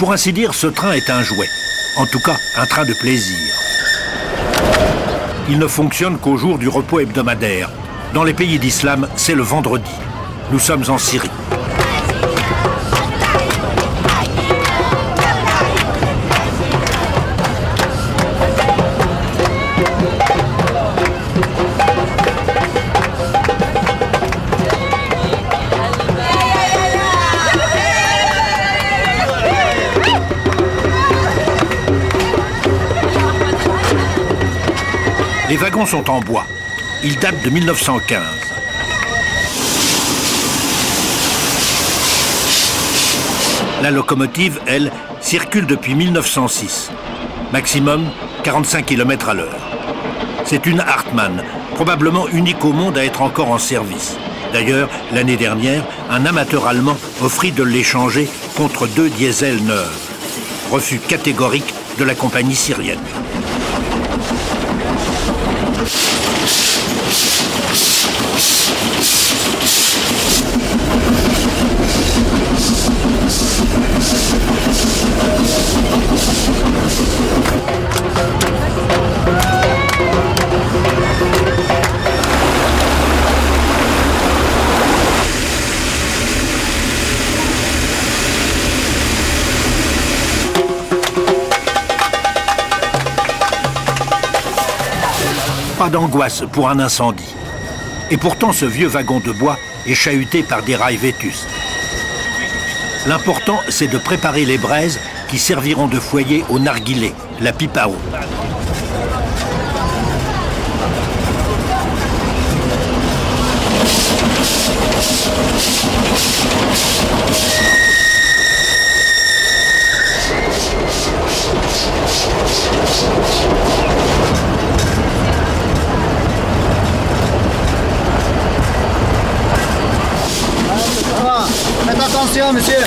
Pour ainsi dire, ce train est un jouet. En tout cas, un train de plaisir. Il ne fonctionne qu'au jour du repos hebdomadaire. Dans les pays d'islam, c'est le vendredi. Nous sommes en Syrie. Les wagons sont en bois. Ils datent de 1915. La locomotive, elle, circule depuis 1906. Maximum 45 km à l'heure. C'est une Hartmann, probablement unique au monde à être encore en service. D'ailleurs, l'année dernière, un amateur allemand offrit de l'échanger contre 2 diesels neuves. Refus catégorique de la compagnie syrienne. Pas d'angoisse pour un incendie. Et pourtant, ce vieux wagon de bois est chahuté par des rails vétustes. L'important, c'est de préparer les braises qui serviront de foyer au narguilé, la pipe à eau. Faites attention, monsieur.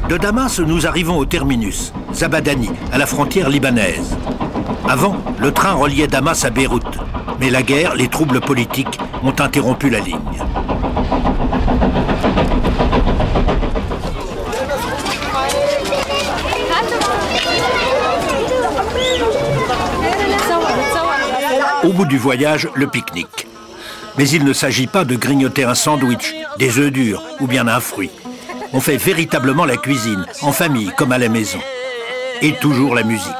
De Damas, nous arrivons au terminus, Zabadani, à la frontière libanaise. Avant, le train reliait Damas à Beyrouth. Mais la guerre, les troubles politiques ont interrompu la ligne. Au bout du voyage, le pique-nique. Mais il ne s'agit pas de grignoter un sandwich, des œufs durs ou bien un fruit. On fait véritablement la cuisine, en famille comme à la maison. Et toujours la musique.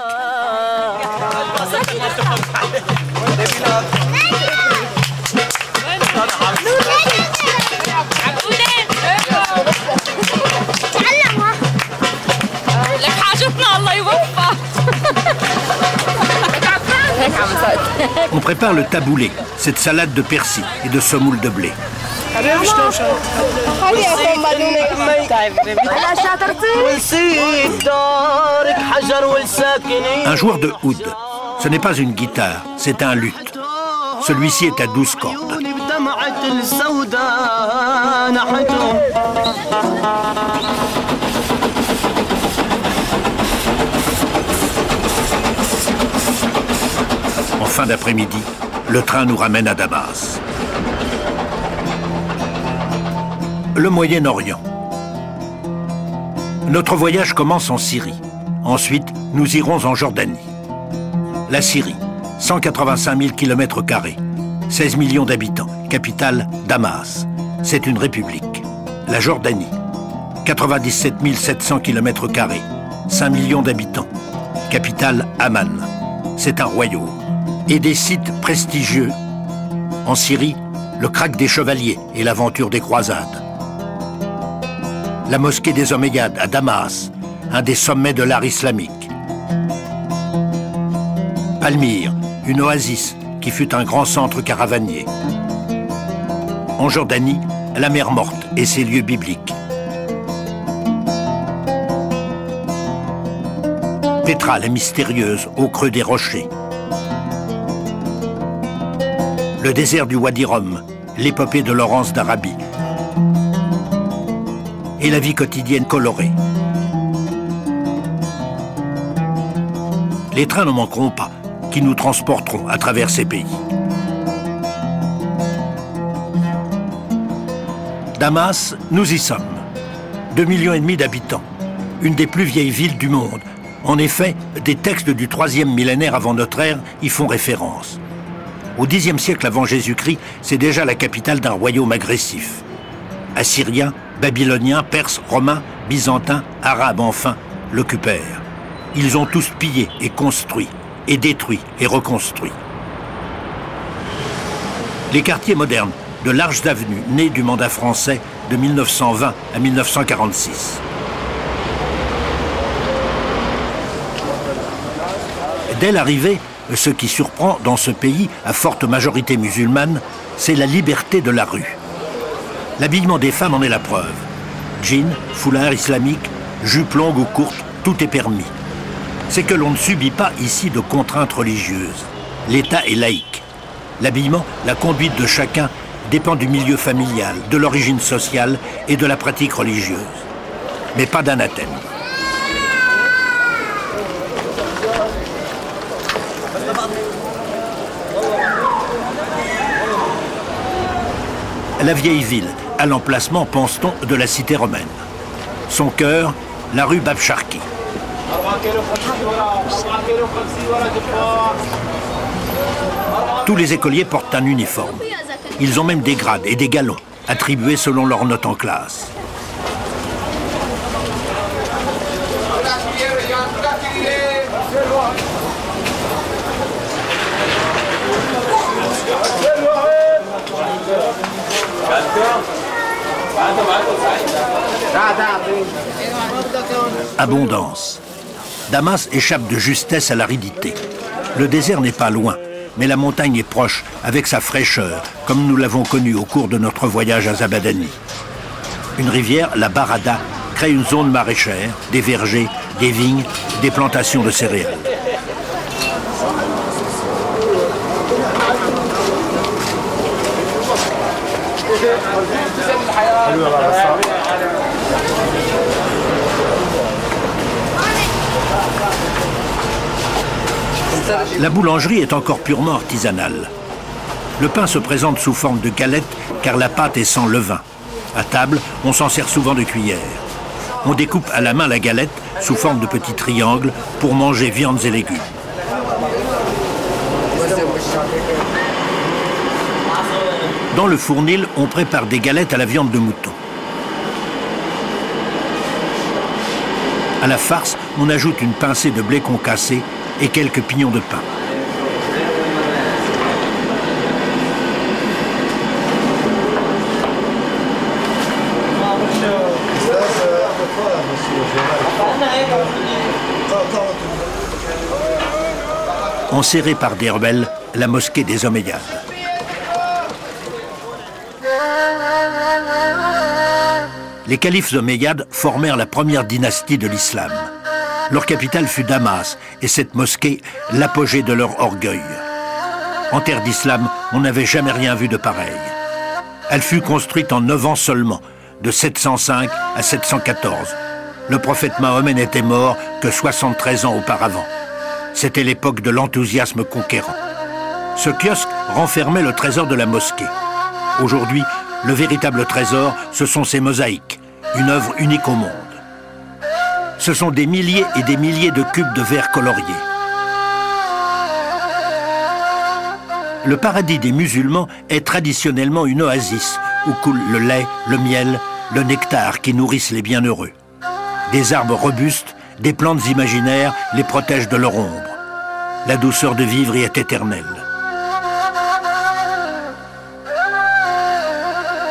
On prépare le taboulé, cette salade de persil et de semoule de blé. Un joueur de oud, ce n'est pas une guitare, c'est un luth. Celui-ci est à 12 cordes. En fin d'après-midi, le train nous ramène à Damas. Le Moyen-Orient. Notre voyage commence en Syrie. Ensuite, nous irons en Jordanie. La Syrie, 185 000 km², 16 millions d'habitants, capitale Damas. C'est une république. La Jordanie, 97 700 km², 5 millions d'habitants, capitale Amman. C'est un royaume. Et des sites prestigieux. En Syrie, le krach des chevaliers et l'aventure des croisades. La mosquée des Omeyyades à Damas, un des sommets de l'art islamique. Palmyre, une oasis qui fut un grand centre caravanier. En Jordanie, la mer Morte et ses lieux bibliques. Pétra la mystérieuse au creux des rochers. Le désert du Wadi Rum, l'épopée de Laurence d'Arabie. Et la vie quotidienne colorée. Les trains ne manqueront pas, qui nous transporteront à travers ces pays. Damas, nous y sommes. 2,5 millions d'habitants. Une des plus vieilles villes du monde. En effet, des textes du 3e millénaire avant notre ère y font référence. Au Xe siècle avant Jésus-Christ, c'est déjà la capitale d'un royaume agressif. Assyriens, Babyloniens, Perses, Romains, Byzantins, Arabes enfin, l'occupèrent. Ils ont tous pillé et construit, et détruit et reconstruit. Les quartiers modernes, de larges avenues nées du mandat français de 1920 à 1946. Dès l'arrivée, ce qui surprend dans ce pays à forte majorité musulmane, c'est la liberté de la rue. L'habillement des femmes en est la preuve. Jeans, foulard islamique, jupe longue ou courte, tout est permis. C'est que l'on ne subit pas ici de contraintes religieuses. L'État est laïque. L'habillement, la conduite de chacun dépend du milieu familial, de l'origine sociale et de la pratique religieuse. Mais pas d'anathème. La vieille ville, à l'emplacement, pense-t-on, de la cité romaine. Son cœur, la rue Babcharki. Tous les écoliers portent un uniforme. Ils ont même des grades et des galons, attribués selon leur note en classe. Abondance. Damas échappe de justesse à l'aridité. Le désert n'est pas loin, mais la montagne est proche, avec sa fraîcheur, comme nous l'avons connu au cours de notre voyage à Zabadani. Une rivière, la Barada, crée une zone maraîchère, des vergers, des vignes, des plantations de céréales. La boulangerie est encore purement artisanale. Le pain se présente sous forme de galette car la pâte est sans levain. À table, on s'en sert souvent de cuillère. On découpe à la main la galette sous forme de petits triangles pour manger viandes et légumes. Dans le fournil, on prépare des galettes à la viande de mouton. À la farce, on ajoute une pincée de blé concassé et quelques pignons de pain. Enserrée par des rebelles, la mosquée des Omeyyades. Les califes omeyyades formèrent la première dynastie de l'islam. Leur capitale fut Damas, et cette mosquée, l'apogée de leur orgueil. En terre d'islam, on n'avait jamais rien vu de pareil. Elle fut construite en 9 ans seulement, de 705 à 714. Le prophète Mahomet n'était mort que 73 ans auparavant. C'était l'époque de l'enthousiasme conquérant. Ce kiosque renfermait le trésor de la mosquée. Aujourd'hui, le véritable trésor, ce sont ces mosaïques, une œuvre unique au monde. Ce sont des milliers et des milliers de cubes de verre coloriés. Le paradis des musulmans est traditionnellement une oasis où coule le lait, le miel, le nectar qui nourrissent les bienheureux. Des arbres robustes, des plantes imaginaires les protègent de leur ombre. La douceur de vivre y est éternelle.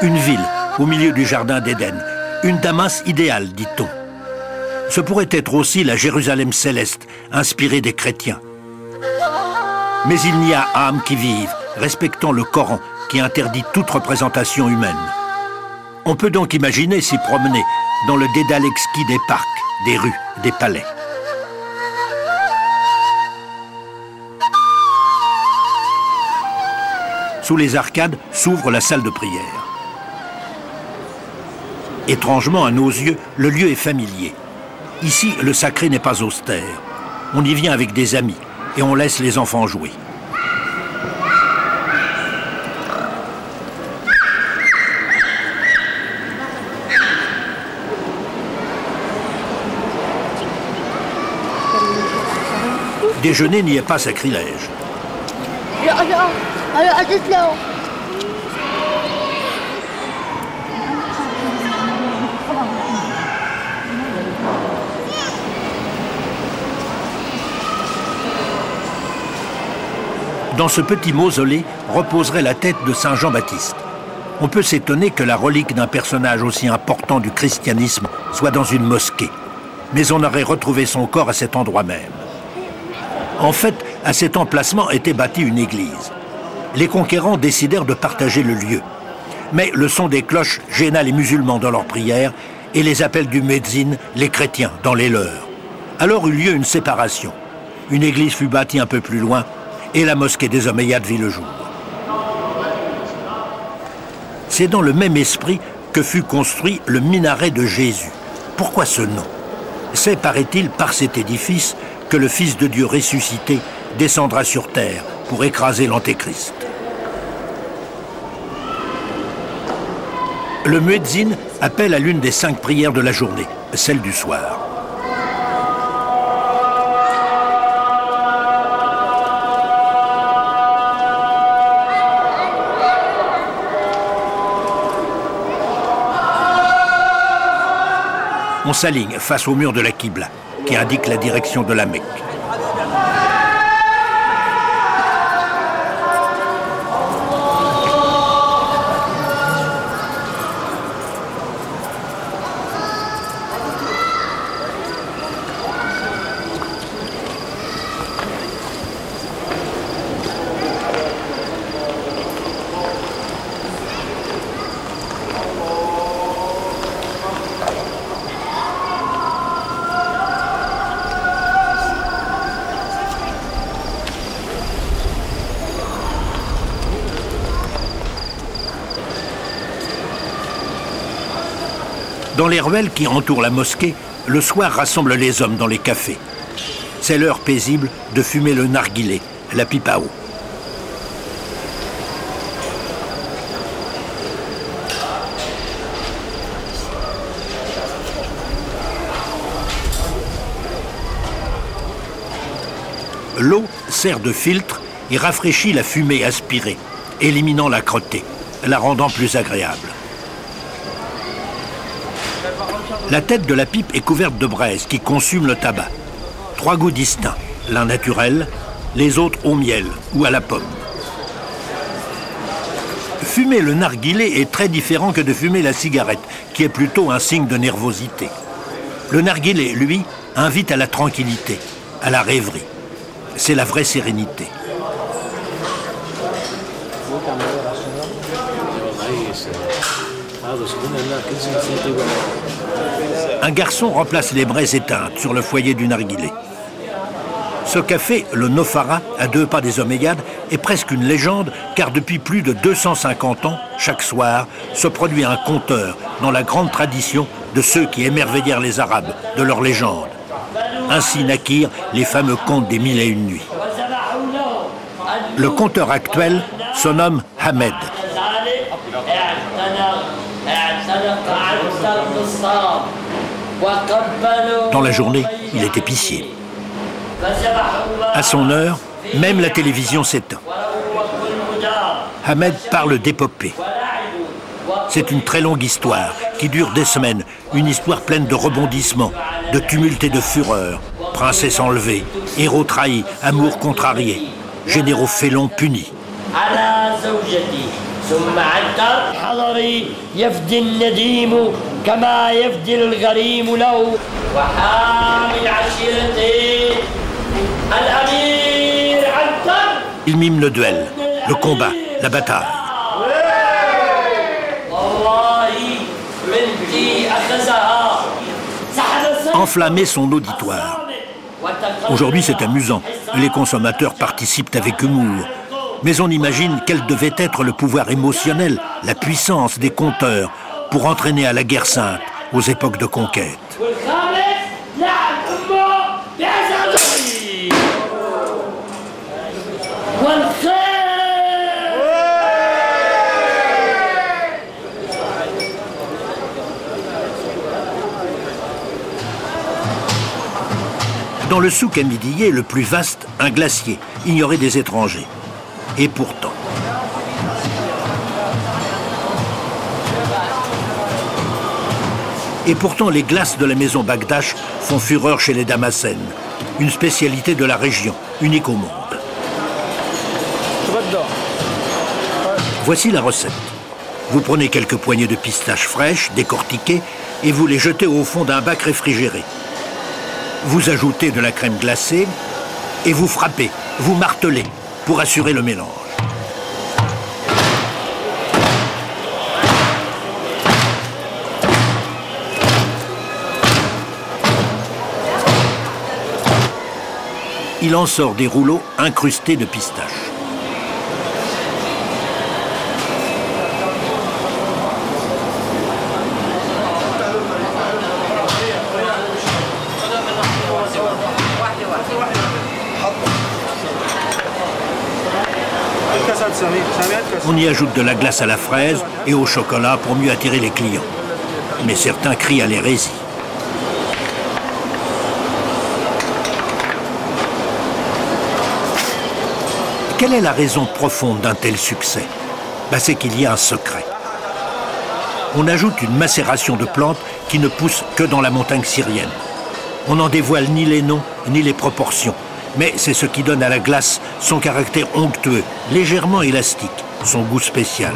Une ville au milieu du jardin d'Éden, une Damas idéale, dit-on. Ce pourrait être aussi la Jérusalem céleste, inspirée des chrétiens. Mais il n'y a âme qui vive, respectant le Coran, qui interdit toute représentation humaine. On peut donc imaginer s'y promener dans le dédale exquis des parcs, des rues, des palais. Sous les arcades s'ouvre la salle de prière. Étrangement, à nos yeux, le lieu est familier. Ici, le sacré n'est pas austère. On y vient avec des amis et on laisse les enfants jouer. Déjeuner n'y est pas sacrilège. Dans ce petit mausolée reposerait la tête de Saint Jean-Baptiste. On peut s'étonner que la relique d'un personnage aussi important du christianisme soit dans une mosquée. Mais on aurait retrouvé son corps à cet endroit même. En fait, à cet emplacement était bâtie une église. Les conquérants décidèrent de partager le lieu. Mais le son des cloches gêna les musulmans dans leurs prières et les appels du muezzin, les chrétiens, dans les leurs. Alors eut lieu une séparation. Une église fut bâtie un peu plus loin et la mosquée des Omeyyades vit le jour. C'est dans le même esprit que fut construit le minaret de Jésus. Pourquoi ce nom? C'est, paraît-il, par cet édifice que le Fils de Dieu ressuscité descendra sur terre pour écraser l'Antéchrist. Le muezzin appelle à l'une des 5 prières de la journée, celle du soir. On s'aligne face au mur de la Qibla, qui indique la direction de la Mecque. Dans les ruelles qui entourent la mosquée, le soir rassemble les hommes dans les cafés. C'est l'heure paisible de fumer le narguilé, la pipe à eau. L'eau sert de filtre et rafraîchit la fumée aspirée, éliminant l'âcreté, la rendant plus agréable. La tête de la pipe est couverte de braise qui consume le tabac. 3 goûts distincts, l'un naturel, les autres au miel ou à la pomme. Fumer le narguilé est très différent que de fumer la cigarette, qui est plutôt un signe de nervosité. Le narguilé, lui, invite à la tranquillité, à la rêverie. C'est la vraie sérénité. Un garçon remplace les braises éteintes sur le foyer du narguilé. Ce café, le Nofara, à 2 pas des Omeyyades, est presque une légende car depuis plus de 250 ans, chaque soir, se produit un conteur dans la grande tradition de ceux qui émerveillèrent les Arabes de leur légende. Ainsi naquirent les fameux contes des 1001 nuits. Le conteur actuel se nomme Hamed. Dans la journée, il est épicier. À son heure, même la télévision s'éteint. Hamed parle d'épopée. C'est une très longue histoire qui dure des semaines, une histoire pleine de rebondissements, de tumulte et de fureur. Princesse enlevée, héros trahis, amour contrarié, généraux félons punis. Il mime le duel, le combat, la bataille. Enflammer son auditoire. Aujourd'hui, c'est amusant. Les consommateurs participent avec humour. Mais on imagine quel devait être le pouvoir émotionnel, la puissance des conteurs pour entraîner à la guerre sainte aux époques de conquête. Dans le souk Hamidiyeh, le plus vaste, un glacier, ignoré des étrangers. Et pourtant... les glaces de la maison Bagdash font fureur chez les Damascènes. Une spécialité de la région, unique au monde. Voici la recette. Vous prenez quelques poignées de pistaches fraîches, décortiquées, et vous les jetez au fond d'un bac réfrigéré. Vous ajoutez de la crème glacée et vous frappez, vous martelez pour assurer le mélange. Il en sort des rouleaux incrustés de pistaches. On y ajoute de la glace à la fraise et au chocolat pour mieux attirer les clients. Mais certains crient à l'hérésie. Quelle est la raison profonde d'un tel succès? C'est qu'il y a un secret. On ajoute une macération de plantes qui ne poussent que dans la montagne syrienne. On n'en dévoile ni les noms ni les proportions. Mais c'est ce qui donne à la glace son caractère onctueux, légèrement élastique, son goût spécial.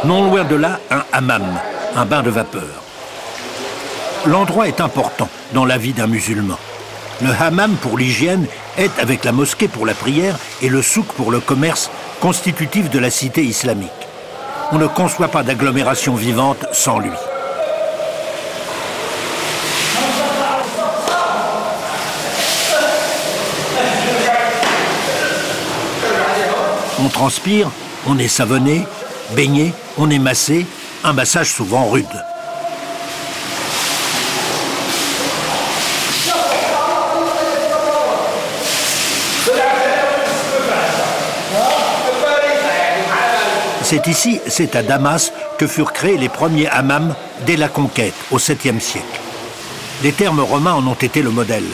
Non loin de là, un hammam, un bain de vapeur. L'endroit est important dans la vie d'un musulman. Le hammam pour l'hygiène est, avec la mosquée pour la prière et le souk pour le commerce, constitutif de la cité islamique. On ne conçoit pas d'agglomération vivante sans lui. On transpire, on est savonné, baigné, on est massé, un massage souvent rude. C'est ici, c'est à Damas, que furent créés les premiers hammams dès la conquête, au 7e siècle. Les termes romains en ont été le modèle.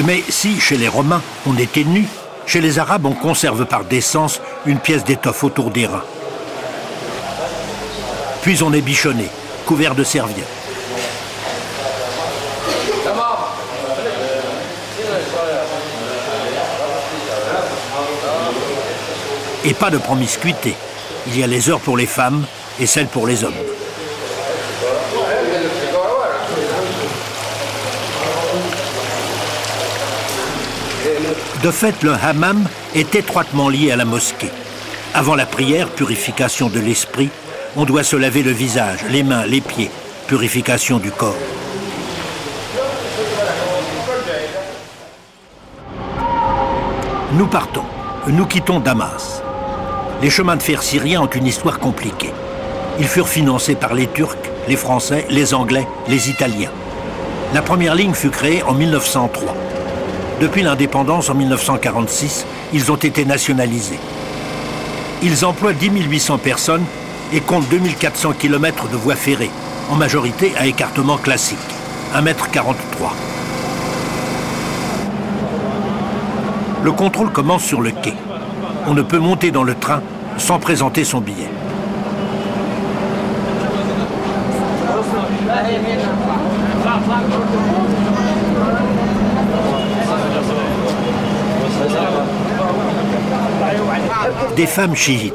Mais si, chez les Romains, on était nu, chez les Arabes, on conserve par décence une pièce d'étoffe autour des reins. Puis on est bichonné, couvert de serviettes. Et pas de promiscuité. Il y a les heures pour les femmes et celles pour les hommes. De fait, le hammam est étroitement lié à la mosquée. Avant la prière, purification de l'esprit, on doit se laver le visage, les mains, les pieds, purification du corps. Nous partons, nous quittons Damas. Les chemins de fer syriens ont une histoire compliquée. Ils furent financés par les Turcs, les Français, les Anglais, les Italiens. La première ligne fut créée en 1903. Depuis l'indépendance en 1946, ils ont été nationalisés. Ils emploient 10 800 personnes et comptent 2400 km de voies ferrées, en majorité à écartement classique, 1,43 m. Le contrôle commence sur le quai. On ne peut monter dans le train sans présenter son billet. Des femmes chiites.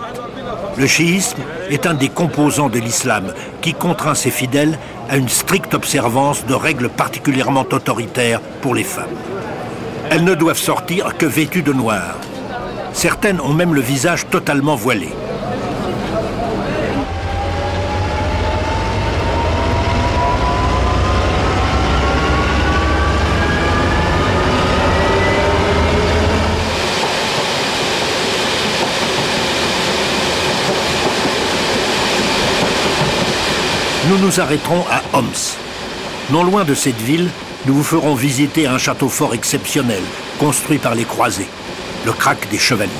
Le chiisme est un des composants de l'islam qui contraint ses fidèles à une stricte observance de règles particulièrement autoritaires pour les femmes. Elles ne doivent sortir que vêtues de noir. Certaines ont même le visage totalement voilé. Nous nous arrêterons à Homs. Non loin de cette ville, nous vous ferons visiter un château fort exceptionnel, construit par les croisés, le Krak des Chevaliers.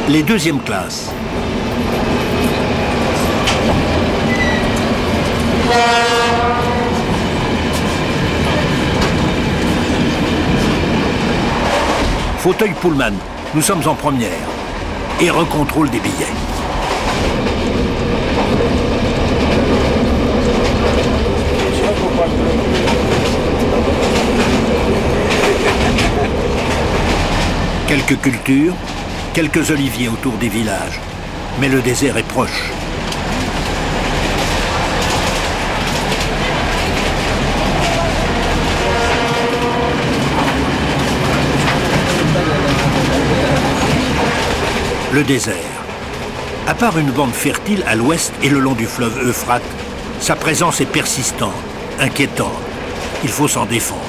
Les deuxièmes classes. Fauteuil Pullman, nous sommes en première. Et recontrôle des billets. Quelques cultures, quelques oliviers autour des villages. Mais le désert est proche. Le désert. À part une bande fertile à l'ouest et le long du fleuve Euphrate, sa présence est persistante, inquiétante. Il faut s'en défendre.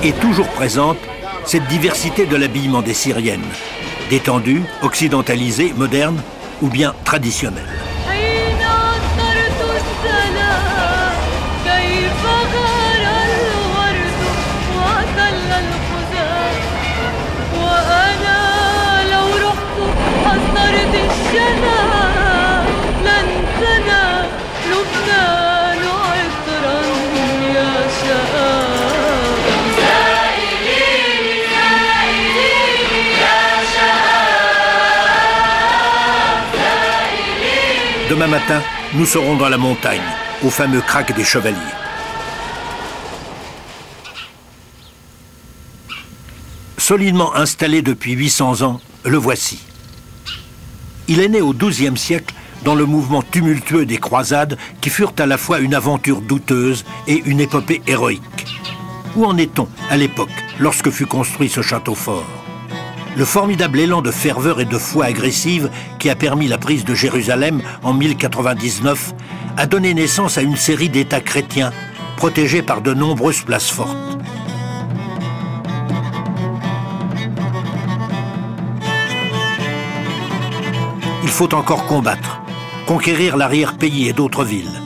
Et toujours présente, cette diversité de l'habillement des Syriennes. Détendue, occidentalisée, moderne ou bien traditionnelle. Demain matin, nous serons dans la montagne, au fameux Krak des Chevaliers. Solidement installé depuis 800 ans, le voici. Il est né au XIIe siècle dans le mouvement tumultueux des croisades qui furent à la fois une aventure douteuse et une épopée héroïque. Où en est-on à l'époque, lorsque fut construit ce château fort ? Le formidable élan de ferveur et de foi agressive qui a permis la prise de Jérusalem en 1099 a donné naissance à une série d'États chrétiens protégés par de nombreuses places fortes. Il faut encore combattre, conquérir l'arrière-pays et d'autres villes,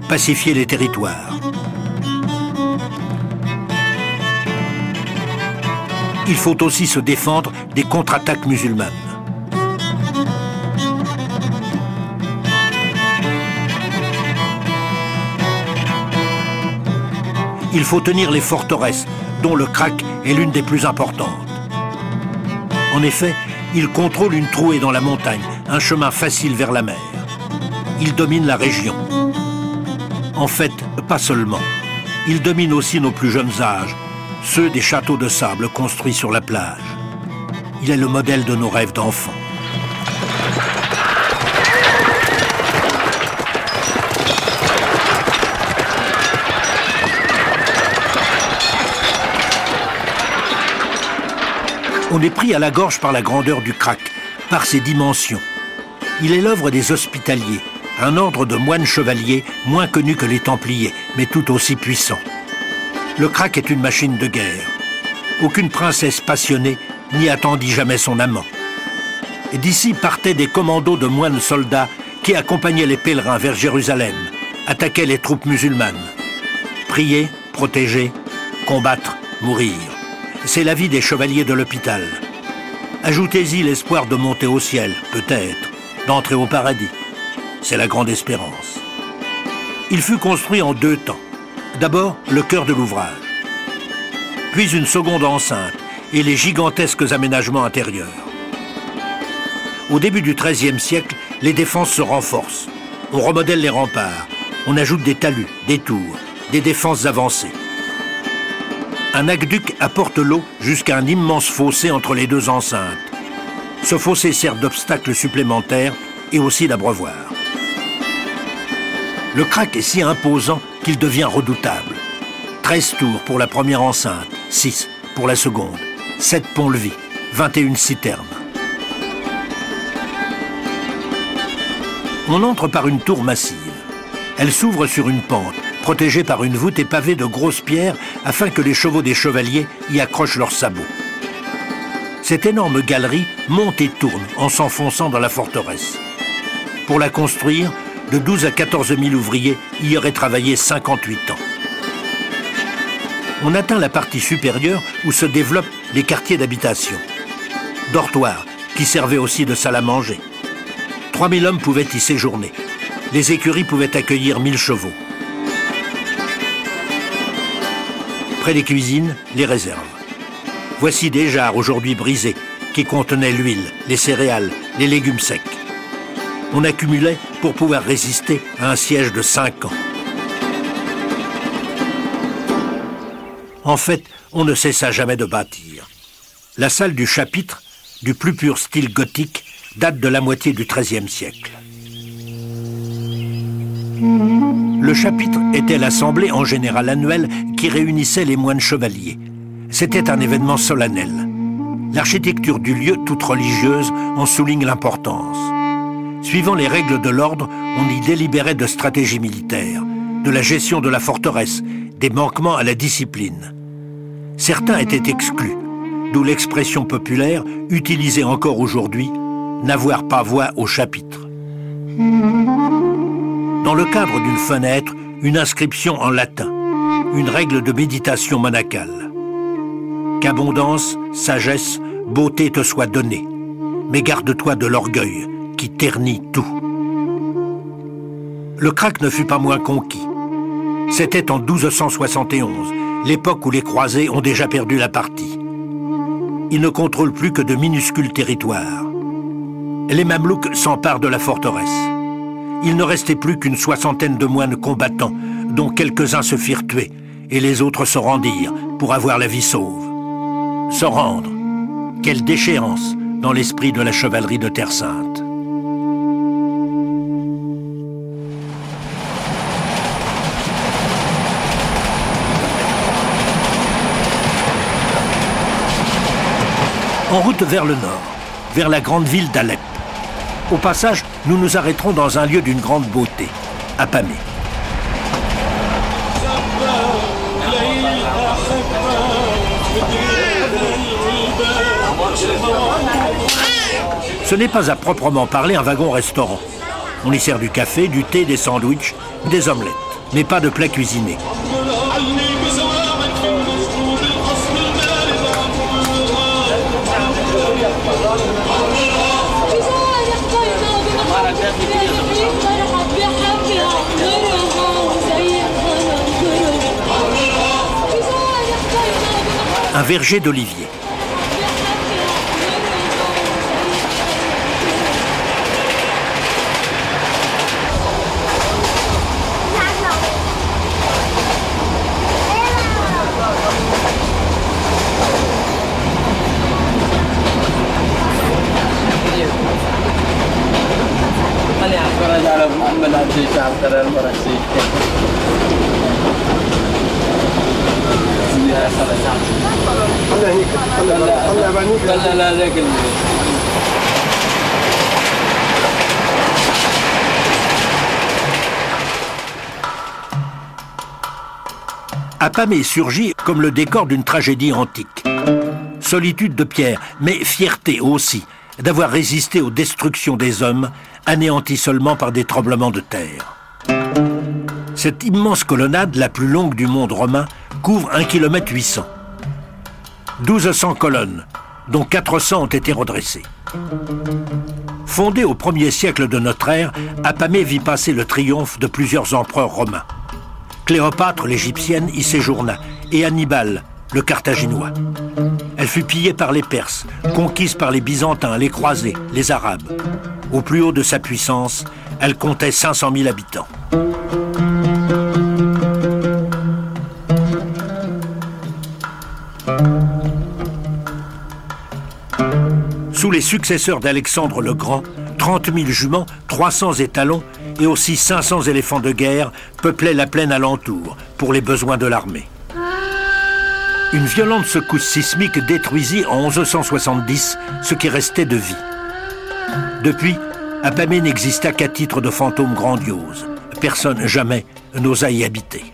pacifier les territoires. Il faut aussi se défendre des contre-attaques musulmanes. Il faut tenir les forteresses, dont le Krak est l'une des plus importantes. En effet, il contrôle une trouée dans la montagne, un chemin facile vers la mer. Il domine la région. En fait, pas seulement. Il domine aussi nos plus jeunes âges, ceux des châteaux de sable construits sur la plage. Il est le modèle de nos rêves d'enfants. On est pris à la gorge par la grandeur du Krak, par ses dimensions. Il est l'œuvre des Hospitaliers, un ordre de moines chevaliers moins connu que les Templiers, mais tout aussi puissant. Le Krak est une machine de guerre. Aucune princesse passionnée n'y attendit jamais son amant. Et d'ici partaient des commandos de moines soldats qui accompagnaient les pèlerins vers Jérusalem, attaquaient les troupes musulmanes. Prier, protéger, combattre, mourir. C'est la vie des chevaliers de l'hôpital. Ajoutez-y l'espoir de monter au ciel, peut-être, d'entrer au paradis. C'est la grande espérance. Il fut construit en 2 temps. D'abord, le cœur de l'ouvrage, puis une seconde enceinte et les gigantesques aménagements intérieurs. Au début du XIIIe siècle, les défenses se renforcent. On remodèle les remparts, on ajoute des talus, des tours, des défenses avancées. Un aqueduc apporte l'eau jusqu'à un immense fossé entre les 2 enceintes. Ce fossé sert d'obstacle supplémentaire et aussi d'abreuvoir. Le Krak est si imposant qu'il devient redoutable. 13 tours pour la première enceinte, 6 pour la seconde, 7 ponts-levis, 21 citernes. On entre par une tour massive. Elle s'ouvre sur une pente, protégée par une voûte et pavée de grosses pierres afin que les chevaux des chevaliers y accrochent leurs sabots. Cette énorme galerie monte et tourne en s'enfonçant dans la forteresse. Pour la construire, de 12 à 14 000 ouvriers y auraient travaillé 58 ans. On atteint la partie supérieure où se développent les quartiers d'habitation. Dortoirs, qui servaient aussi de salle à manger. 3000 hommes pouvaient y séjourner. Les écuries pouvaient accueillir 1000 chevaux. Près des cuisines, les réserves. Voici des jarres aujourd'hui brisées qui contenaient l'huile, les céréales, les légumes secs. On accumulait pour pouvoir résister à un siège de 5 ans. En fait, on ne cessa jamais de bâtir. La salle du chapitre, du plus pur style gothique, date de la moitié du XIIIe siècle. Le chapitre était l'assemblée en général annuelle qui réunissait les moines chevaliers. C'était un événement solennel. L'architecture du lieu, toute religieuse, en souligne l'importance. Suivant les règles de l'ordre, on y délibérait de stratégie militaire, de la gestion de la forteresse, des manquements à la discipline. Certains étaient exclus, d'où l'expression populaire, utilisée encore aujourd'hui, n'avoir pas voix au chapitre. Dans le cadre d'une fenêtre, une inscription en latin, une règle de méditation monacale. Qu'abondance, sagesse, beauté te soient données, mais garde-toi de l'orgueil qui ternit tout. Le Krak ne fut pas moins conquis. C'était en 1271, l'époque où les croisés ont déjà perdu la partie. Ils ne contrôlent plus que de minuscules territoires. Les Mamelouks s'emparent de la forteresse. Il ne restait plus qu'une 60aine de moines combattants, dont quelques-uns se firent tuer, et les autres se rendirent pour avoir la vie sauve. Se rendre, quelle déchéance dans l'esprit de la chevalerie de Terre Sainte. En route vers le nord, vers la grande ville d'Alep. Au passage, nous nous arrêterons dans un lieu d'une grande beauté, Apamée. Ce n'est pas à proprement parler un wagon-restaurant. On y sert du café, du thé, des sandwichs, des omelettes, mais pas de plats cuisinés. Un verger d'oliviers. Apamée surgit comme le décor d'une tragédie antique. Solitude de pierre, mais fierté aussi d'avoir résisté aux destructions des hommes, anéantis seulement par des tremblements de terre. Cette immense colonnade, la plus longue du monde romain, couvre 1,8 km. 1200 colonnes, dont 400 ont été redressées. Fondée au 1er siècle de notre ère, Apamée vit passer le triomphe de plusieurs empereurs romains. Cléopâtre, l'égyptienne, y séjourna, et Hannibal, le carthaginois. Elle fut pillée par les Perses, conquise par les Byzantins, les Croisés, les Arabes. Au plus haut de sa puissance, elle comptait 500 000 habitants. Sous les successeurs d'Alexandre le Grand, 30 000 juments, 300 étalons et aussi 500 éléphants de guerre peuplaient la plaine alentour pour les besoins de l'armée. Une violente secousse sismique détruisit en 1170 ce qui restait de vie. Depuis, Apamée n'exista qu'à titre de fantôme grandiose. Personne jamais n'osa y habiter.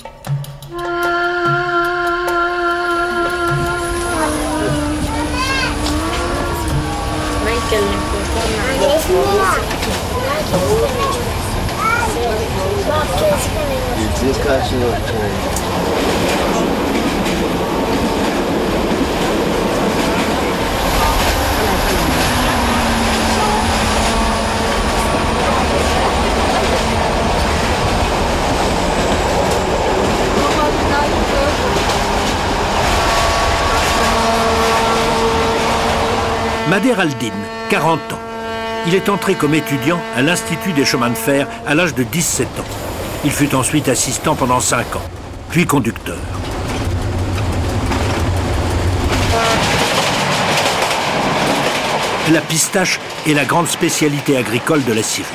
Mader al-Din, 40 ans. Il est entré comme étudiant à l'Institut des chemins de fer à l'âge de 17 ans. Il fut ensuite assistant pendant 5 ans, puis conducteur. La pistache est la grande spécialité agricole de la Syrie.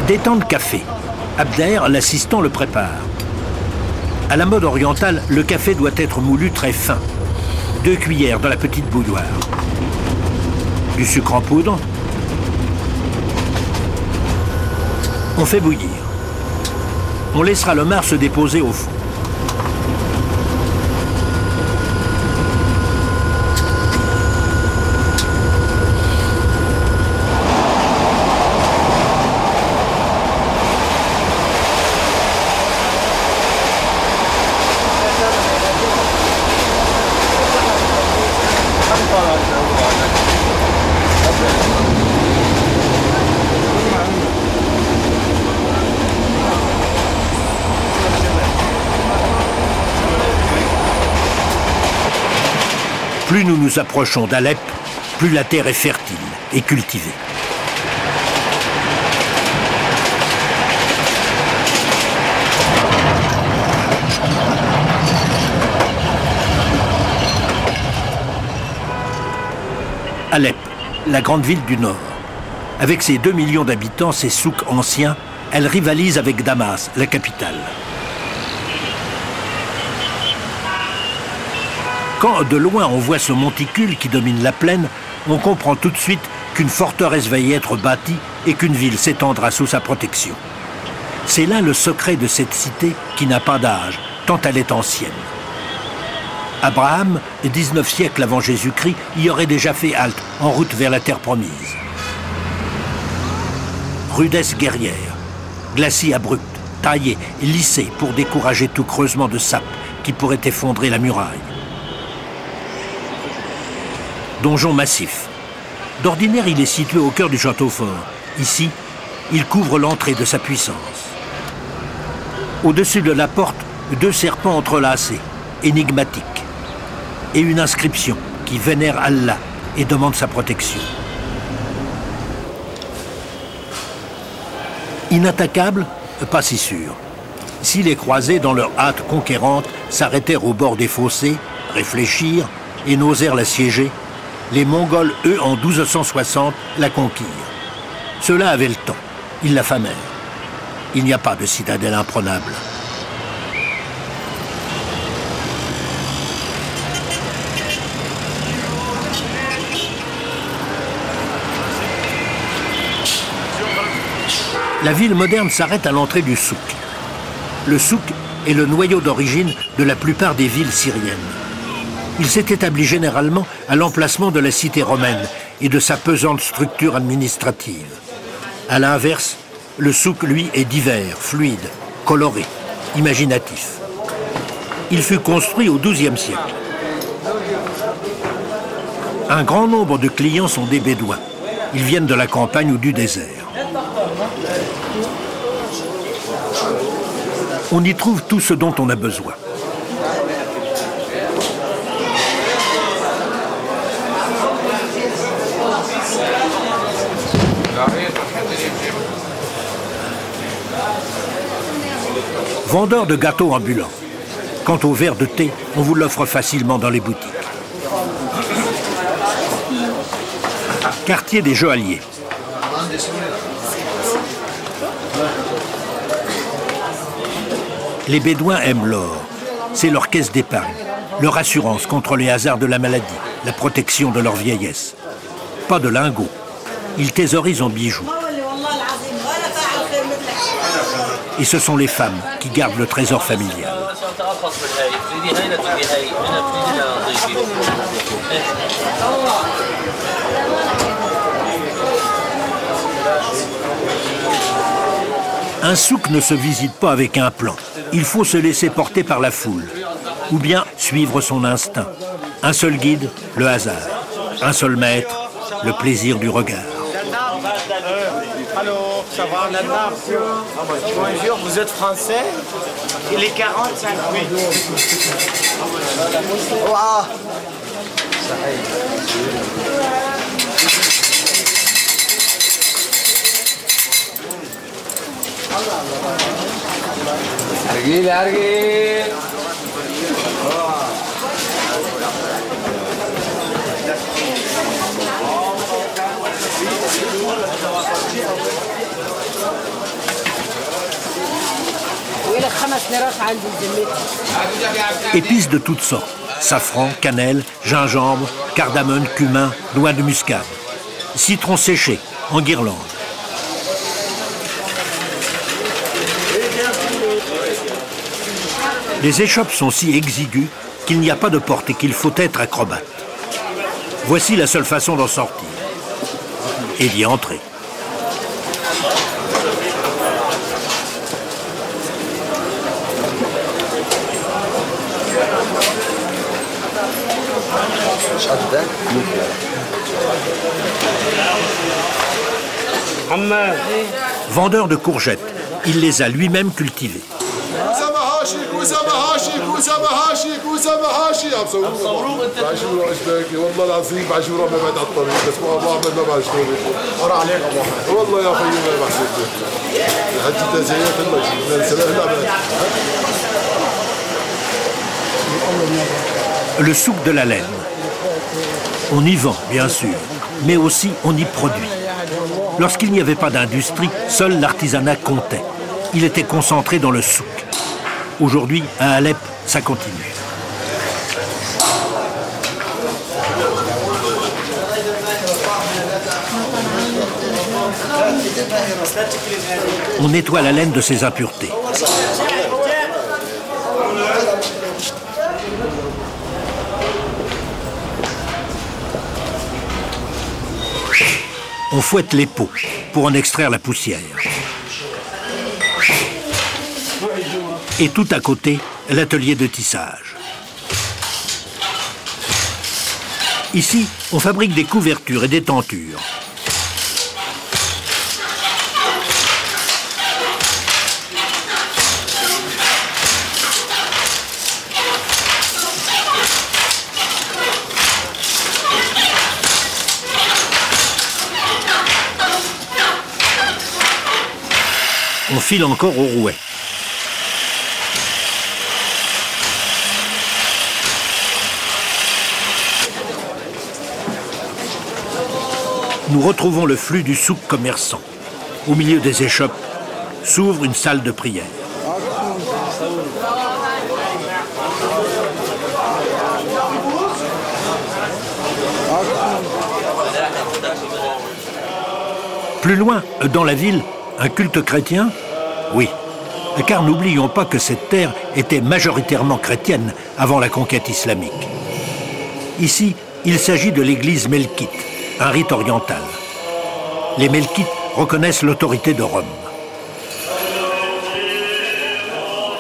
Des temps de café. Abder, l'assistant, le prépare. À la mode orientale, le café doit être moulu très fin. 2 cuillères dans la petite bouilloire. Du sucre en poudre. On fait bouillir. On laissera le marc se déposer au fond. Plus nous nous approchons d'Alep, plus la terre est fertile et cultivée. Alep, la grande ville du Nord. Avec ses 2 millions d'habitants, ses souks anciens, elle rivalise avec Damas, la capitale. Quand de loin on voit ce monticule qui domine la plaine, on comprend tout de suite qu'une forteresse va y être bâtie et qu'une ville s'étendra sous sa protection. C'est là le secret de cette cité qui n'a pas d'âge, tant elle est ancienne. Abraham, 19 siècles avant Jésus-Christ, y aurait déjà fait halte en route vers la terre promise. Rudesse guerrière, glacis abrupt, taillé et lissé pour décourager tout creusement de sape qui pourrait effondrer la muraille. Donjon massif. D'ordinaire, il est situé au cœur du château fort. Ici, il couvre l'entrée de sa puissance. Au-dessus de la porte, 2 serpents entrelacés, énigmatiques, et une inscription qui vénère Allah et demande sa protection. Inattaquable? Pas si sûr. Si les croisés, dans leur hâte conquérante, s'arrêtèrent au bord des fossés, réfléchirent et n'osèrent l'assiéger, les Mongols, eux, en 1260, la conquirent. Ceux-là avaient le temps. Ils l'affamèrent. Il n'y a pas de citadelle imprenable. La ville moderne s'arrête à l'entrée du souk. Le souk est le noyau d'origine de la plupart des villes syriennes. Il s'est établi généralement à l'emplacement de la cité romaine et de sa pesante structure administrative. À l'inverse, le souk, lui, est divers, fluide, coloré, imaginatif. Il fut construit au XIIe siècle. Un grand nombre de clients sont des Bédouins. Ils viennent de la campagne ou du désert. On y trouve tout ce dont on a besoin. Vendeur de gâteaux ambulants. Quant au verre de thé, on vous l'offre facilement dans les boutiques. Quartier des joailliers. Les Bédouins aiment l'or. C'est leur caisse d'épargne, leur assurance contre les hasards de la maladie, la protection de leur vieillesse. Pas de lingots. Ils thésaurisent en bijoux. Et ce sont les femmes qui gardent le trésor familial. Un souk ne se visite pas avec un plan. Il faut se laisser porter par la foule. Ou bien suivre son instinct. Un seul guide, le hasard. Un seul maître, le plaisir du regard. Allô, ça va, Nana? Bonjour, vous êtes français? Il est 45, oui. Wow. Épices de toutes sortes. Safran, cannelle, gingembre, cardamome, cumin, noix de muscade. Citron séché, en guirlande. Les échoppes sont si exiguës qu'il n'y a pas de porte et qu'il faut être acrobate. Voici la seule façon d'en sortir. Et d'y entrer. Vendeur de courgettes, il les a lui-même cultivées. Le souk de la laine. On y vend, bien sûr, mais aussi on y produit. Lorsqu'il n'y avait pas d'industrie, seul l'artisanat comptait. Il était concentré dans le souk. Aujourd'hui, à Alep, ça continue. On nettoie la laine de ses impuretés. On fouette les peaux pour en extraire la poussière. Et tout à côté, l'atelier de tissage. Ici, on fabrique des couvertures et des tentures. On file encore au rouet. Nous retrouvons le flux du souk commerçant. Au milieu des échoppes s'ouvre une salle de prière. Plus loin, dans la ville, un culte chrétien? Oui, car n'oublions pas que cette terre était majoritairement chrétienne avant la conquête islamique. Ici, il s'agit de l'église melkite, un rite oriental. Les melkites reconnaissent l'autorité de Rome.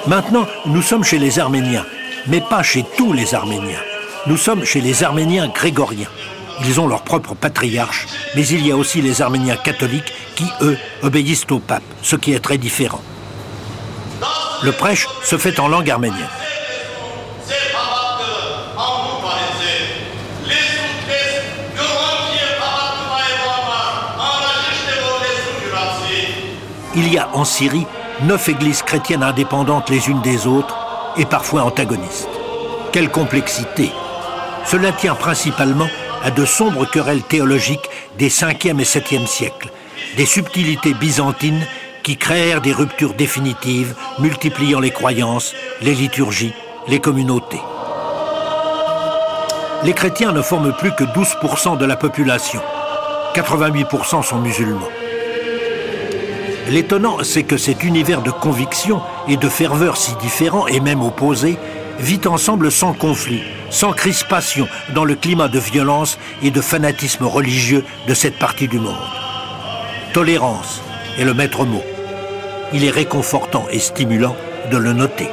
Maintenant, nous sommes chez les Arméniens, mais pas chez tous les Arméniens. Nous sommes chez les Arméniens grégoriens. Ils ont leur propre patriarche, mais il y a aussi les Arméniens catholiques qui, eux, obéissent au pape, ce qui est très différent. Le prêche se fait en langue arménienne. Il y a en Syrie 9 églises chrétiennes indépendantes les unes des autres et parfois antagonistes. Quelle complexité! Cela tient principalement à de sombres querelles théologiques des 5e et 7e siècles, des subtilités byzantines qui créèrent des ruptures définitives, multipliant les croyances, les liturgies, les communautés. Les chrétiens ne forment plus que 12% de la population. 88% sont musulmans. L'étonnant, c'est que cet univers de conviction et de ferveur si différents et même opposés vit ensemble sans conflit, sans crispation dans le climat de violence et de fanatisme religieux de cette partie du monde. Tolérance est le maître mot. Il est réconfortant et stimulant de le noter.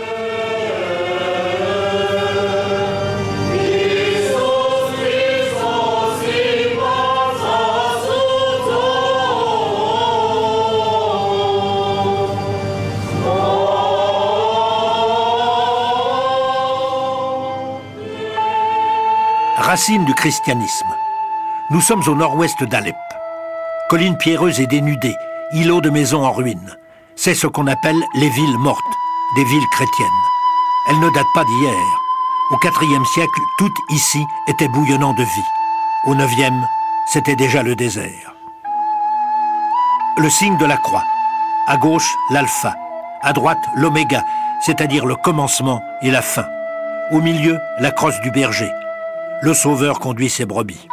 Racine du christianisme. Nous sommes au nord-ouest d'Alep. Collines pierreuses et dénudées, îlots de maisons en ruine. C'est ce qu'on appelle les villes mortes, des villes chrétiennes. Elles ne datent pas d'hier. Au IVe siècle, tout ici était bouillonnant de vie. Au IXe, c'était déjà le désert. Le signe de la croix. À gauche, l'alpha. À droite, l'oméga, c'est-à-dire le commencement et la fin. Au milieu, la crosse du berger. Le sauveur conduit ses brebis.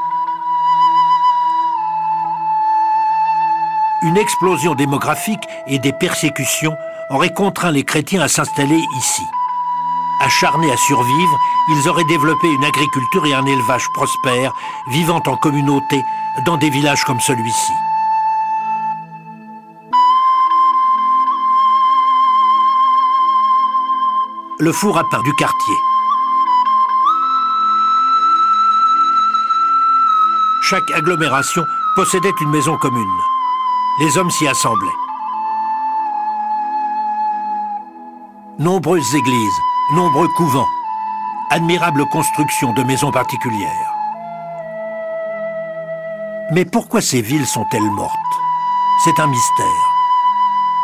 Une explosion démographique et des persécutions auraient contraint les chrétiens à s'installer ici. Acharnés à survivre, ils auraient développé une agriculture et un élevage prospères, vivant en communauté dans des villages comme celui-ci. Le four à pain du quartier. Chaque agglomération possédait une maison commune. Les hommes s'y assemblaient. Nombreuses églises, nombreux couvents, admirable construction de maisons particulières. Mais pourquoi ces villes sont-elles mortes? C'est un mystère.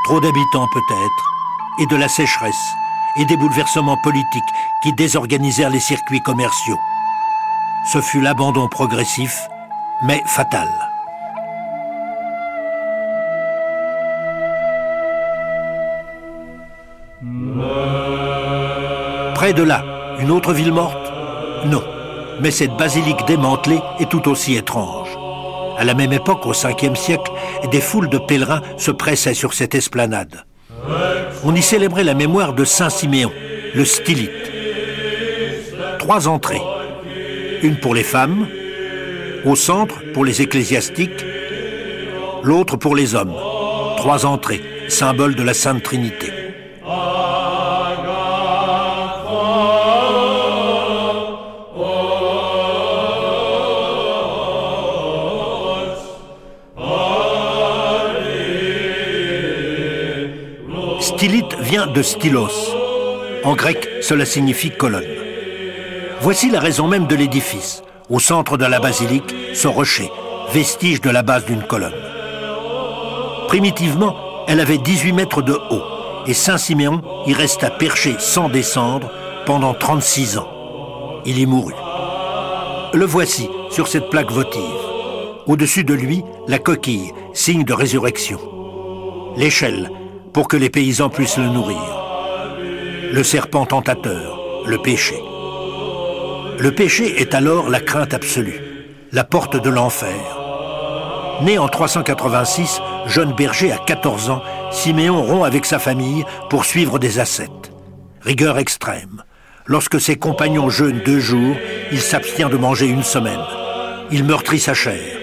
Trop d'habitants peut-être, et de la sécheresse, et des bouleversements politiques qui désorganisèrent les circuits commerciaux. Ce fut l'abandon progressif, mais fatal. Près de là, une autre ville morte? Non. Mais cette basilique démantelée est tout aussi étrange. À la même époque, au 5e siècle, des foules de pèlerins se pressaient sur cette esplanade. On y célébrait la mémoire de Saint Siméon, le stylite. 3 entrées. Une pour les femmes, au centre pour les ecclésiastiques, l'autre pour les hommes. 3 entrées, symbole de la Sainte Trinité. Stylite vient de stylos. En grec, cela signifie colonne. Voici la raison même de l'édifice. Au centre de la basilique, ce rocher, vestige de la base d'une colonne. Primitivement, elle avait 18 mètres de haut, et Saint Siméon y resta perché sans descendre pendant 36 ans. Il y mourut. Le voici sur cette plaque votive. Au-dessus de lui, la coquille, signe de résurrection. L'échelle, pour que les paysans puissent le nourrir. Le serpent tentateur, le péché. Le péché est alors la crainte absolue, la porte de l'enfer. Né en 386, jeune berger à 14 ans, Siméon rompt avec sa famille pour suivre des ascètes. Rigueur extrême. Lorsque ses compagnons jeûnent 2 jours, il s'abstient de manger 1 semaine. Il meurtrit sa chair.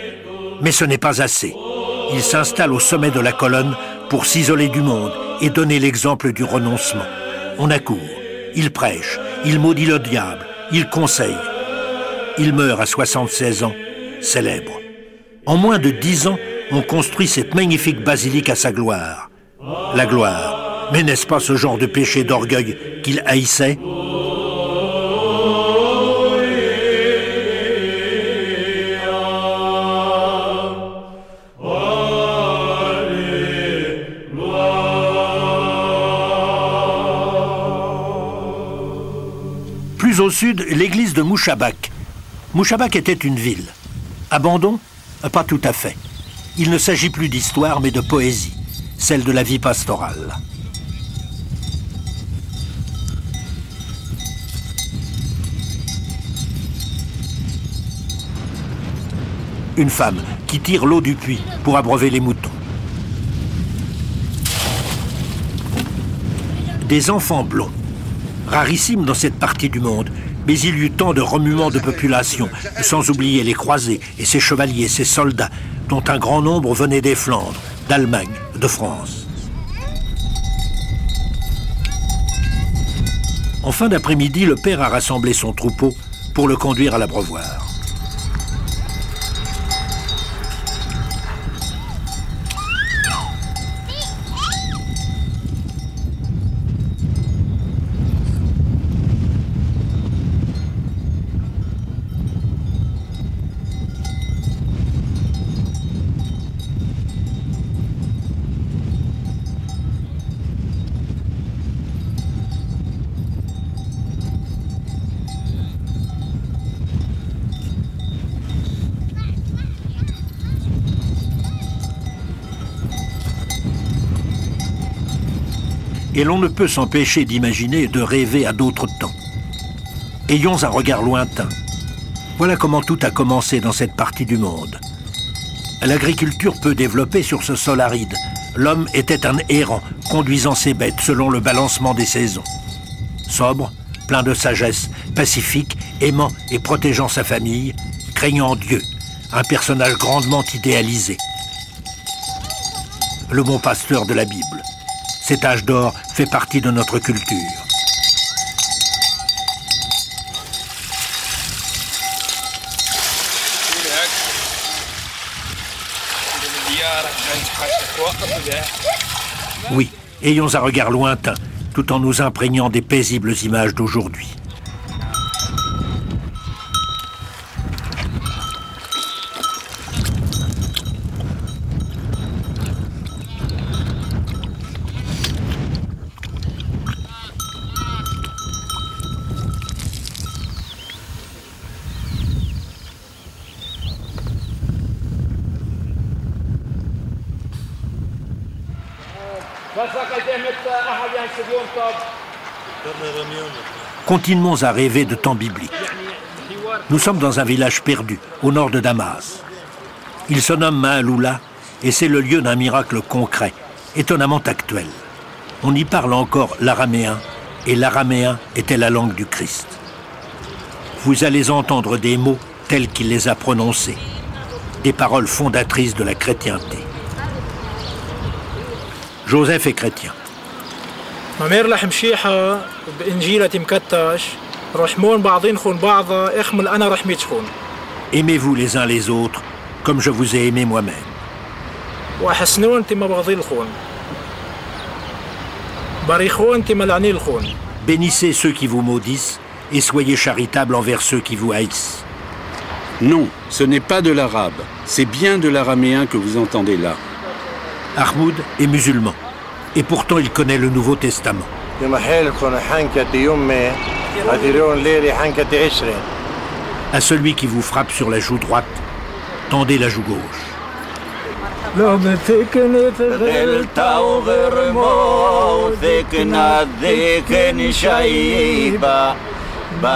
Mais ce n'est pas assez. Il s'installe au sommet de la colonne pour s'isoler du monde et donner l'exemple du renoncement. On accourt. Il prêche. Il maudit le diable. Il conseille. Il meurt à 76 ans, célèbre. En moins de 10 ans, on construit cette magnifique basilique à sa gloire. La gloire. Mais n'est-ce pas ce genre de péché d'orgueil qu'il haïssait? Plus au sud, l'église de Mouchabak. Mouchabak était une ville. Abandon? Pas tout à fait. Il ne s'agit plus d'histoire, mais de poésie, celle de la vie pastorale. Une femme qui tire l'eau du puits pour abreuver les moutons. Des enfants blonds, rarissimes dans cette partie du monde, mais il y eut tant de remuements de population, sans oublier les croisés et ses chevaliers, ses soldats, dont un grand nombre venaient des Flandres, d'Allemagne, de France. En fin d'après-midi, le père a rassemblé son troupeau pour le conduire à l'abreuvoir. Et l'on ne peut s'empêcher d'imaginer et de rêver à d'autres temps. Ayons un regard lointain. Voilà comment tout a commencé dans cette partie du monde. L'agriculture peu développée sur ce sol aride. L'homme était un errant, conduisant ses bêtes selon le balancement des saisons. Sobre, plein de sagesse, pacifique, aimant et protégeant sa famille, craignant Dieu, un personnage grandement idéalisé. Le bon pasteur de la Bible. Cet âge d'or fait partie de notre culture. Oui, ayons un regard lointain, tout en nous imprégnant des paisibles images d'aujourd'hui. Continuons à rêver de temps bibliques. Nous sommes dans un village perdu, au nord de Damas. Il se nomme Maaloula et c'est le lieu d'un miracle concret, étonnamment actuel. On y parle encore l'araméen, et l'araméen était la langue du Christ. Vous allez entendre des mots tels qu'il les a prononcés, des paroles fondatrices de la chrétienté. Joseph est chrétien. Aimez-vous les uns les autres comme je vous ai aimé moi-même. Bénissez ceux qui vous maudissent et soyez charitables envers ceux qui vous haïssent. Non, ce n'est pas de l'arabe, c'est bien de l'araméen que vous entendez là. Ahmoud est musulman, et pourtant il connaît le Nouveau Testament. À celui qui vous frappe sur la joue droite, tendez la joue gauche.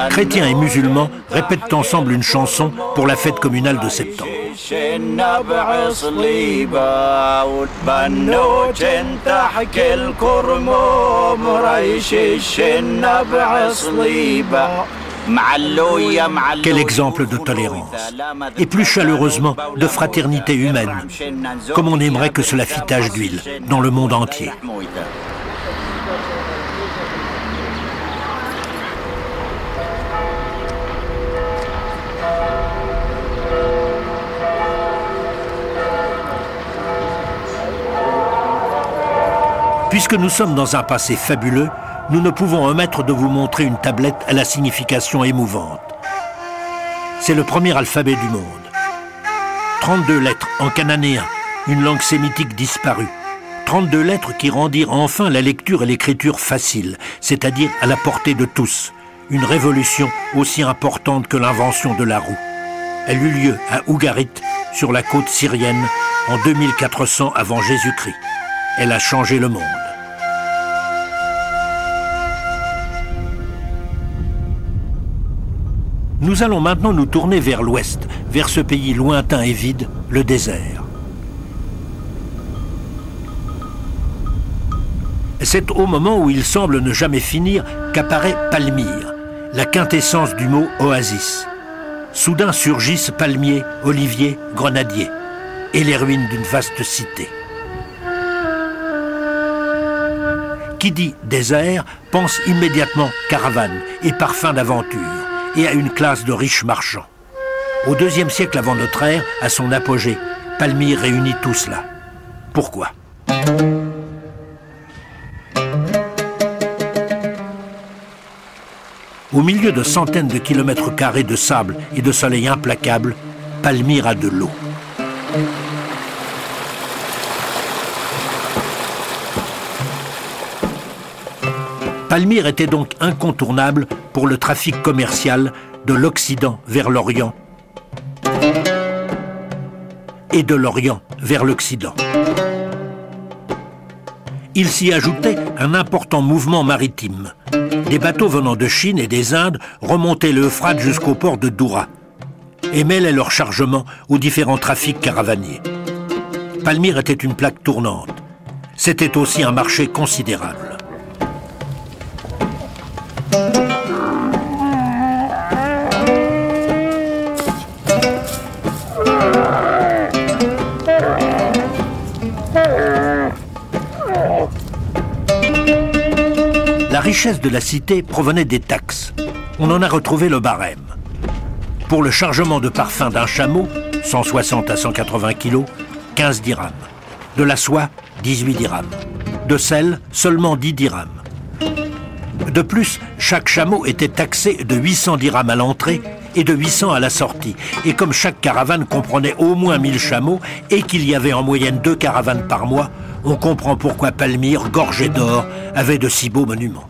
Chrétiens et musulmans répètent ensemble une chanson pour la fête communale de septembre. Quel exemple de tolérance, et plus chaleureusement de fraternité humaine, comme on aimerait que cela fît tache d'huile dans le monde entier. Puisque nous sommes dans un passé fabuleux, nous ne pouvons omettre de vous montrer une tablette à la signification émouvante. C'est le premier alphabet du monde. 32 lettres en cananéen, une langue sémitique disparue. 32 lettres qui rendirent enfin la lecture et l'écriture faciles, c'est-à-dire à la portée de tous. Une révolution aussi importante que l'invention de la roue. Elle eut lieu à Ougarit, sur la côte syrienne, en 2400 avant Jésus-Christ. Elle a changé le monde. Nous allons maintenant nous tourner vers l'ouest, vers ce pays lointain et vide, le désert. C'est au moment où il semble ne jamais finir qu'apparaît Palmyre, la quintessence du mot oasis. Soudain surgissent palmiers, oliviers, grenadiers, et les ruines d'une vaste cité. Qui dit désert pense immédiatement caravane et parfum d'aventure, et à une classe de riches marchands. Au IIe siècle avant notre ère, à son apogée, Palmyre réunit tout cela. Pourquoi ? Au milieu de centaines de kilomètres carrés de sable et de soleil implacable, Palmyre a de l'eau. Palmyre était donc incontournable pour le trafic commercial de l'Occident vers l'Orient et de l'Orient vers l'Occident. Il s'y ajoutait un important mouvement maritime. Des bateaux venant de Chine et des Indes remontaient l'Euphrate jusqu'au port de Doura et mêlaient leur chargement aux différents trafics caravaniers. Palmyre était une plaque tournante. C'était aussi un marché considérable. La richesse de la cité provenait des taxes. On en a retrouvé le barème. Pour le chargement de parfum d'un chameau, 160 à 180 kg, 15 dirhams. De la soie, 18 dirhams. De sel, seulement 10 dirhams. De plus, chaque chameau était taxé de 800 dirhams à l'entrée et de 800 à la sortie. Et comme chaque caravane comprenait au moins 1000 chameaux et qu'il y avait en moyenne 2 caravanes par mois, on comprend pourquoi Palmyre, gorgée d'or, avait de si beaux monuments.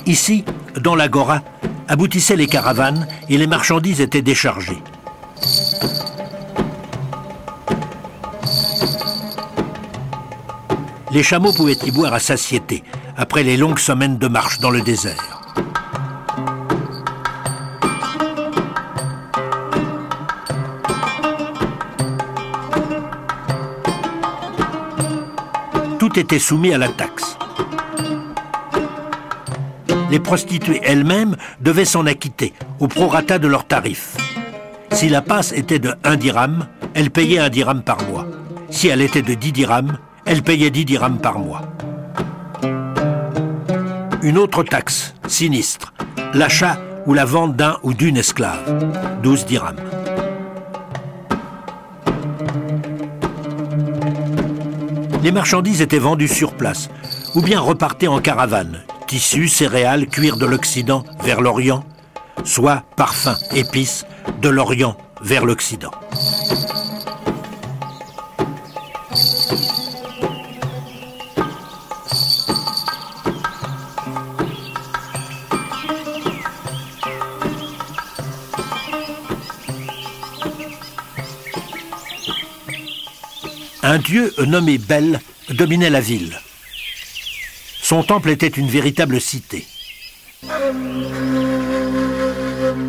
Ici, dans l'agora, aboutissaient les caravanes et les marchandises étaient déchargées. Les chameaux pouvaient y boire à satiété, après les longues semaines de marche dans le désert. Tout était soumis à la taxe. Les prostituées elles-mêmes devaient s'en acquitter, au prorata de leurs tarifs. Si la passe était de 1 dirham, elles payaient 1 dirham par mois. Si elle était de 10 dirhams, elles payaient 10 dirhams par mois. Une autre taxe, sinistre, l'achat ou la vente d'un ou d'une esclave, 12 dirhams. Les marchandises étaient vendues sur place, ou bien repartaient en caravane, tissus, céréales, cuir de l'Occident vers l'Orient, soit parfums, épices, de l'Orient vers l'Occident. Un dieu nommé Bel dominait la ville. Son temple était une véritable cité.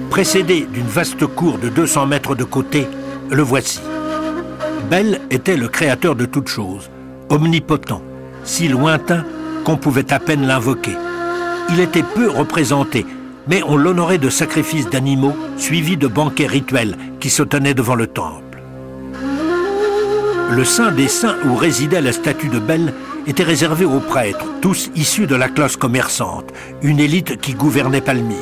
Précédé d'une vaste cour de 200 mètres de côté, le voici. Bel était le créateur de toutes choses, omnipotent, si lointain qu'on pouvait à peine l'invoquer. Il était peu représenté, mais on l'honorait de sacrifices d'animaux suivis de banquets rituels qui se tenaient devant le temple. Le saint des saints où résidait la statue de Bel était réservé aux prêtres, tous issus de la classe commerçante, une élite qui gouvernait Palmyre.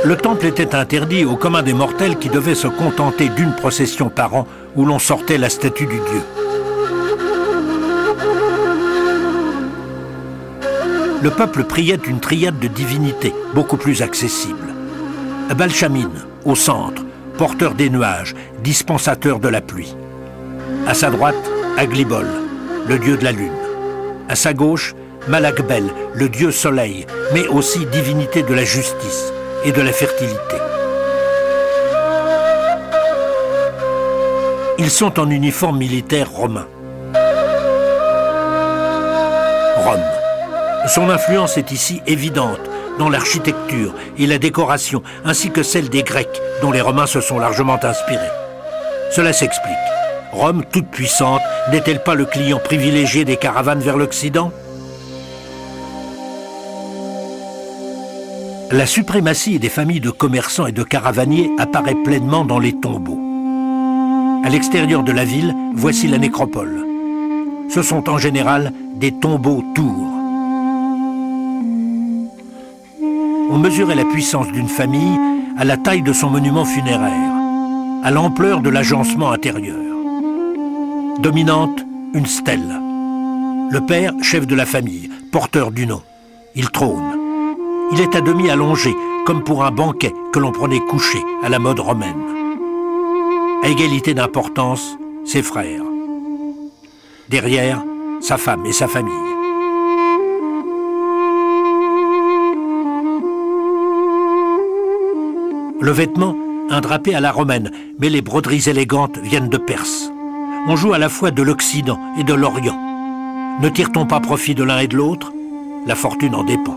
Le temple était interdit au commun des mortels qui devaient se contenter d'une procession par an où l'on sortait la statue du dieu. Le peuple priait une triade de divinités, beaucoup plus accessible. Balshamine, au centre, porteur des nuages, dispensateur de la pluie. À sa droite, Aglibol, le dieu de la lune. À sa gauche, Malakbel, le dieu soleil, mais aussi divinité de la justice et de la fertilité. Ils sont en uniforme militaire romain. Rome. Son influence est ici évidente dans l'architecture et la décoration, ainsi que celle des Grecs, dont les Romains se sont largement inspirés. Cela s'explique. Rome, toute puissante, n'est-elle pas le client privilégié des caravanes vers l'Occident? La suprématie des familles de commerçants et de caravaniers apparaît pleinement dans les tombeaux. À l'extérieur de la ville, voici la nécropole. Ce sont en général des tombeaux tours. On mesurait la puissance d'une famille à la taille de son monument funéraire, à l'ampleur de l'agencement intérieur. Dominante, une stèle. Le père, chef de la famille, porteur du nom. Il trône. Il est à demi allongé, comme pour un banquet que l'on prenait couché à la mode romaine. À égalité d'importance, ses frères. Derrière, sa femme et sa famille. Le vêtement, un drapé à la romaine, mais les broderies élégantes viennent de Perse. On joue à la fois de l'Occident et de l'Orient. Ne tire-t-on pas profit de l'un et de l'autre? La fortune en dépend.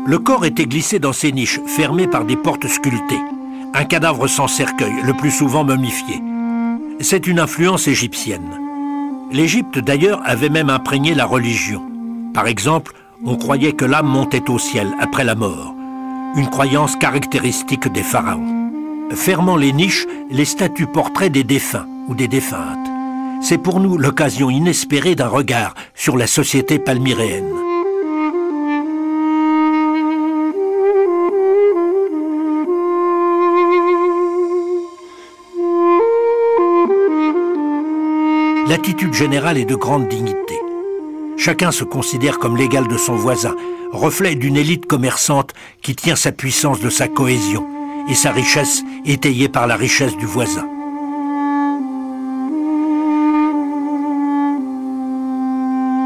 Le corps était glissé dans ces niches, fermées par des portes sculptées. Un cadavre sans cercueil, le plus souvent momifié. C'est une influence égyptienne. L'Égypte, d'ailleurs, avait même imprégné la religion. Par exemple, on croyait que l'âme montait au ciel après la mort. Une croyance caractéristique des pharaons. Fermant les niches, les statues portraient des défunts ou des défuntes. C'est pour nous l'occasion inespérée d'un regard sur la société palmyréenne. L'attitude générale est de grande dignité. Chacun se considère comme l'égal de son voisin, reflet d'une élite commerçante qui tient sa puissance de sa cohésion et sa richesse étayée par la richesse du voisin.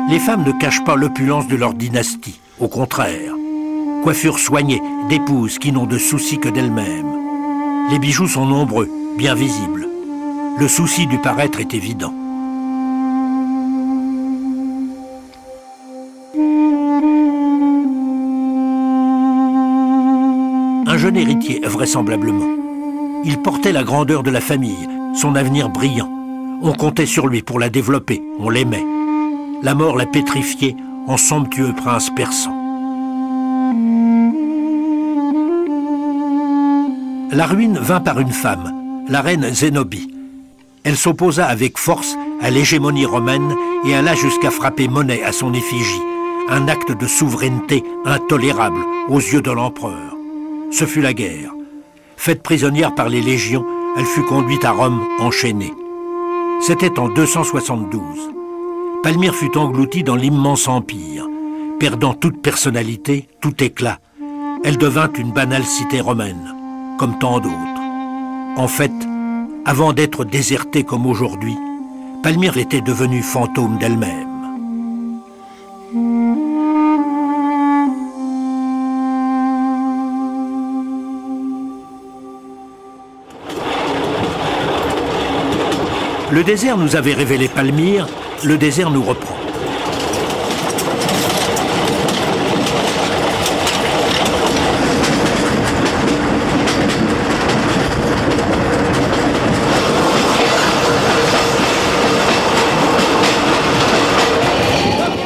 Les femmes ne cachent pas l'opulence de leur dynastie, au contraire. Coiffures soignées, d'épouses qui n'ont de soucis que d'elles-mêmes. Les bijoux sont nombreux, bien visibles. Le souci du paraître est évident. Un jeune héritier, vraisemblablement. Il portait la grandeur de la famille, son avenir brillant. On comptait sur lui pour la développer, on l'aimait. La mort l'a pétrifié en somptueux prince persan. La ruine vint par une femme, la reine Zénobie. Elle s'opposa avec force à l'hégémonie romaine et alla jusqu'à frapper monnaie à son effigie, un acte de souveraineté intolérable aux yeux de l'empereur. Ce fut la guerre. Faite prisonnière par les légions, elle fut conduite à Rome enchaînée. C'était en 272. Palmyre fut engloutie dans l'immense empire. Perdant toute personnalité, tout éclat, elle devint une banale cité romaine, comme tant d'autres. En fait, avant d'être désertée comme aujourd'hui, Palmyre était devenue fantôme d'elle-même. Le désert nous avait révélé Palmyre, le désert nous reprend.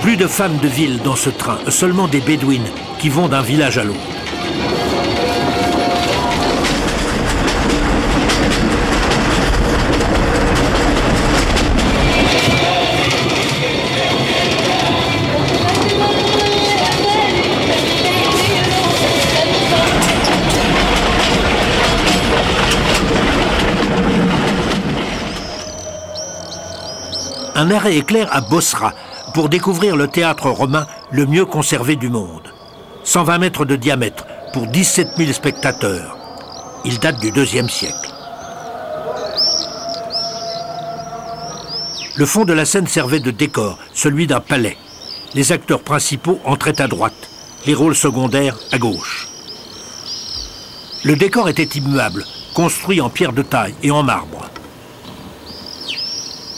Plus de femmes de ville dans ce train, seulement des bédouines qui vont d'un village à l'autre. Un arrêt éclair à Bosra pour découvrir le théâtre romain le mieux conservé du monde. 120 mètres de diamètre pour 17 000 spectateurs. Il date du IIe siècle. Le fond de la scène servait de décor, celui d'un palais. Les acteurs principaux entraient à droite, les rôles secondaires à gauche. Le décor était immuable, construit en pierre de taille et en marbre.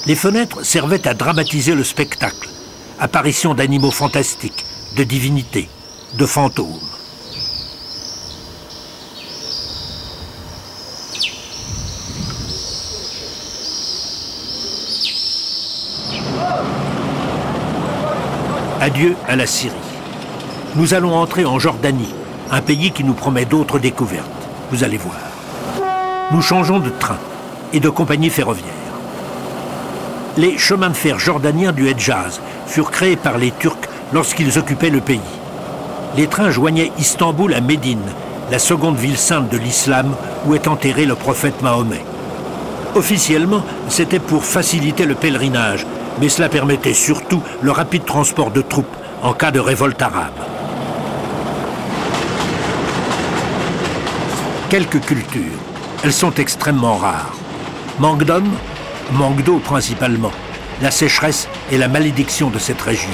Les fenêtres servaient à dramatiser le spectacle. Apparition d'animaux fantastiques, de divinités, de fantômes. Adieu à la Syrie. Nous allons entrer en Jordanie, un pays qui nous promet d'autres découvertes. Vous allez voir. Nous changeons de train et de compagnie ferroviaire. Les chemins de fer jordaniens du Hedjaz furent créés par les Turcs lorsqu'ils occupaient le pays. Les trains joignaient Istanbul à Médine, la seconde ville sainte de l'islam où est enterré le prophète Mahomet. Officiellement, c'était pour faciliter le pèlerinage, mais cela permettait surtout le rapide transport de troupes en cas de révolte arabe. Quelques cultures, elles sont extrêmement rares. Manque d'hommes, manque d'eau principalement, la sécheresse est la malédiction de cette région.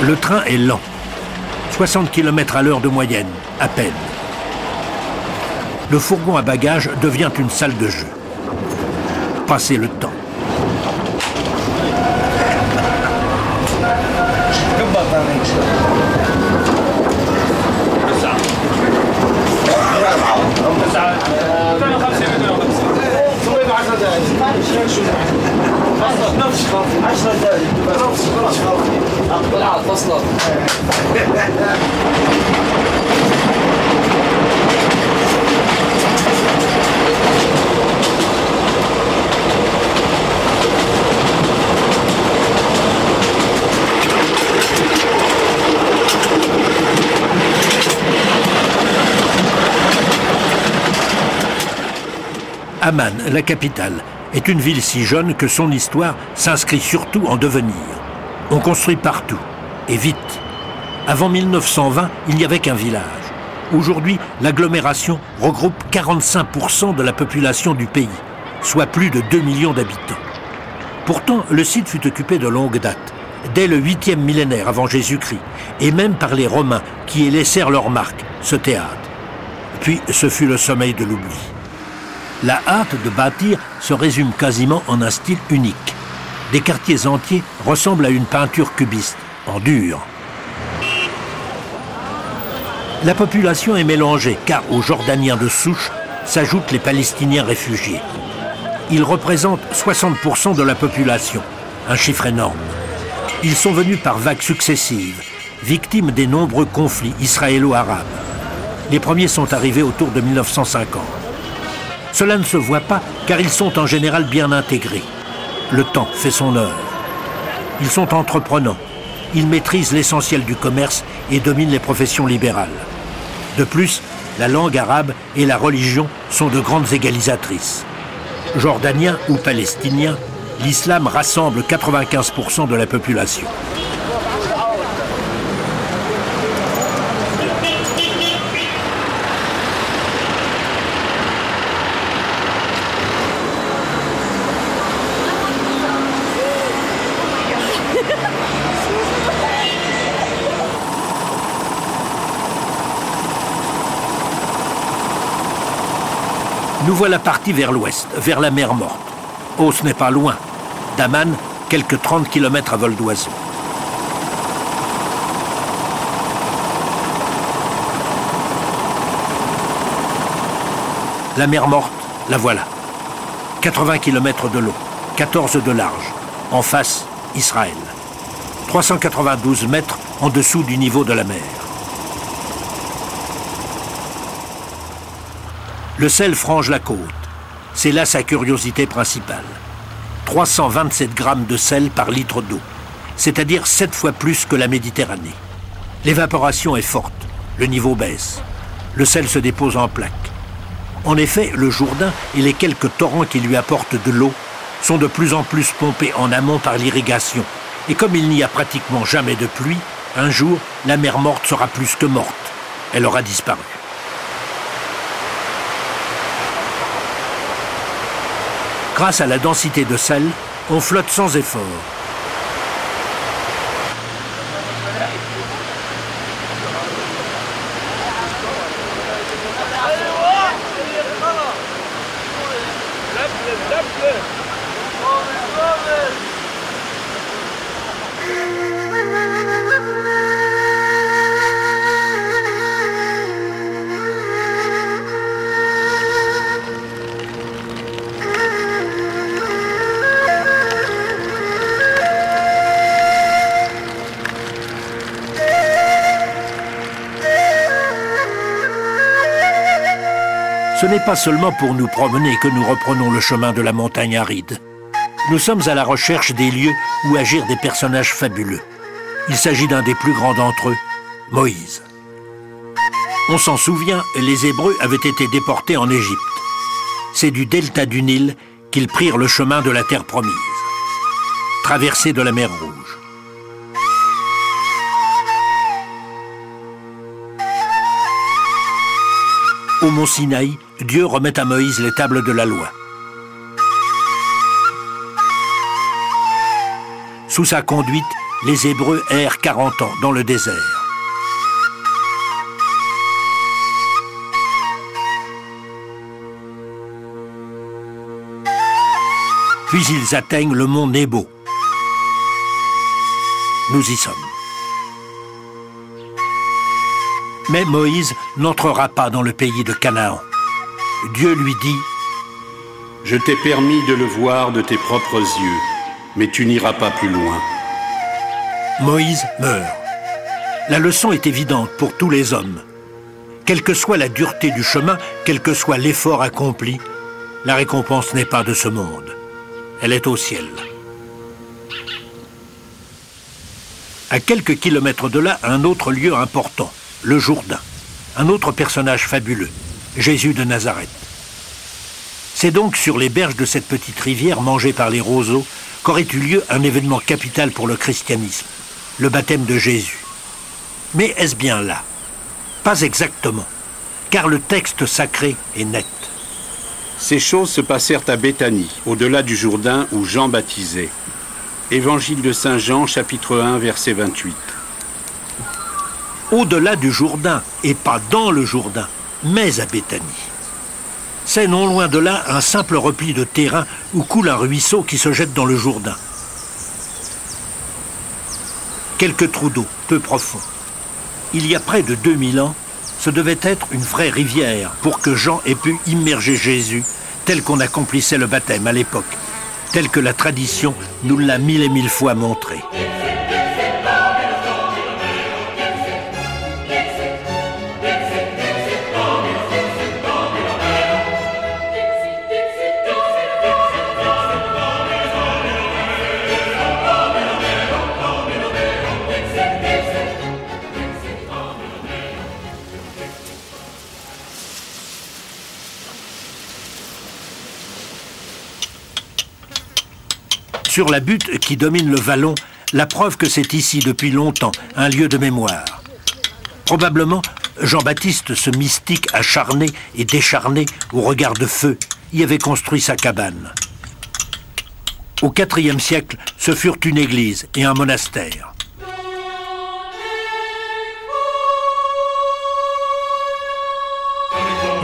Le train est lent, 60 km à l'heure de moyenne, à peine. Le fourgon à bagages devient une salle de jeu. Passez le temps. Amman, la capitale, est une ville si jeune que son histoire s'inscrit surtout en devenir. On construit partout, et vite. Avant 1920, il n'y avait qu'un village. Aujourd'hui, l'agglomération regroupe 45% de la population du pays, soit plus de 2 millions d'habitants. Pourtant, le site fut occupé de longue date, dès le 8e millénaire avant Jésus-Christ, et même par les Romains qui y laissèrent leur marque, ce théâtre. Puis, ce fut le sommeil de l'oubli. La hâte de bâtir se résume quasiment en un style unique. Des quartiers entiers ressemblent à une peinture cubiste, en dur. La population est mélangée, car aux Jordaniens de souche s'ajoutent les Palestiniens réfugiés. Ils représentent 60% de la population, un chiffre énorme. Ils sont venus par vagues successives, victimes des nombreux conflits israélo-arabes. Les premiers sont arrivés autour de 1950. Cela ne se voit pas car ils sont en général bien intégrés. Le temps fait son œuvre. Ils sont entreprenants. Ils maîtrisent l'essentiel du commerce et dominent les professions libérales. De plus, la langue arabe et la religion sont de grandes égalisatrices. Jordaniens ou palestiniens, l'islam rassemble 95% de la population. Nous voilà partis vers l'ouest, vers la mer Morte. Oh, ce n'est pas loin. D'Amman, quelques 30 km à vol d'oiseau. La mer Morte, la voilà. 80 km de long, 14 de large. En face, Israël. 392 mètres en dessous du niveau de la mer. Le sel frange la côte. C'est là sa curiosité principale. 327 grammes de sel par litre d'eau. c'est-à-dire 7 fois plus que la Méditerranée. L'évaporation est forte, le niveau baisse. Le sel se dépose en plaques. En effet, le Jourdain et les quelques torrents qui lui apportent de l'eau sont de plus en plus pompés en amont par l'irrigation. Et comme il n'y a pratiquement jamais de pluie, un jour, la mer Morte sera plus que morte. Elle aura disparu. Grâce à la densité de sel, on flotte sans effort. Ce n'est pas seulement pour nous promener que nous reprenons le chemin de la montagne aride. Nous sommes à la recherche des lieux où agirent des personnages fabuleux. Il s'agit d'un des plus grands d'entre eux, Moïse. On s'en souvient, les Hébreux avaient été déportés en Égypte. C'est du delta du Nil qu'ils prirent le chemin de la terre promise, traversée de la mer Rouge. Au mont Sinaï, Dieu remet à Moïse les tables de la loi. Sous sa conduite, les Hébreux errent 40 ans dans le désert. Puis ils atteignent le mont Nebo. Nous y sommes. Mais Moïse n'entrera pas dans le pays de Canaan. Dieu lui dit « Je t'ai permis de le voir de tes propres yeux, mais tu n'iras pas plus loin. » Moïse meurt. La leçon est évidente pour tous les hommes. Quelle que soit la dureté du chemin, quel que soit l'effort accompli, la récompense n'est pas de ce monde. Elle est au ciel. À quelques kilomètres de là, un autre lieu important, le Jourdain. Un autre personnage fabuleux, Jésus de Nazareth. C'est donc sur les berges de cette petite rivière mangée par les roseaux qu'aurait eu lieu un événement capital pour le christianisme, le baptême de Jésus. Mais est-ce bien là? Pas exactement, car le texte sacré est net. Ces choses se passèrent à Béthanie, au-delà du Jourdain où Jean baptisait. Évangile de Saint Jean, chapitre 1, verset 28. Au-delà du Jourdain, et pas dans le Jourdain, mais à Béthanie. C'est non loin de là un simple repli de terrain où coule un ruisseau qui se jette dans le Jourdain. Quelques trous d'eau, peu profonds. Il y a près de 2000 ans, ce devait être une vraie rivière pour que Jean ait pu immerger Jésus tel qu'on accomplissait le baptême à l'époque, tel que la tradition nous l'a mille et mille fois montré. Sur la butte qui domine le vallon, la preuve que c'est ici depuis longtemps un lieu de mémoire. Probablement, Jean-Baptiste, ce mystique acharné et décharné au regard de feu, y avait construit sa cabane. Au IVe siècle, ce furent une église et un monastère.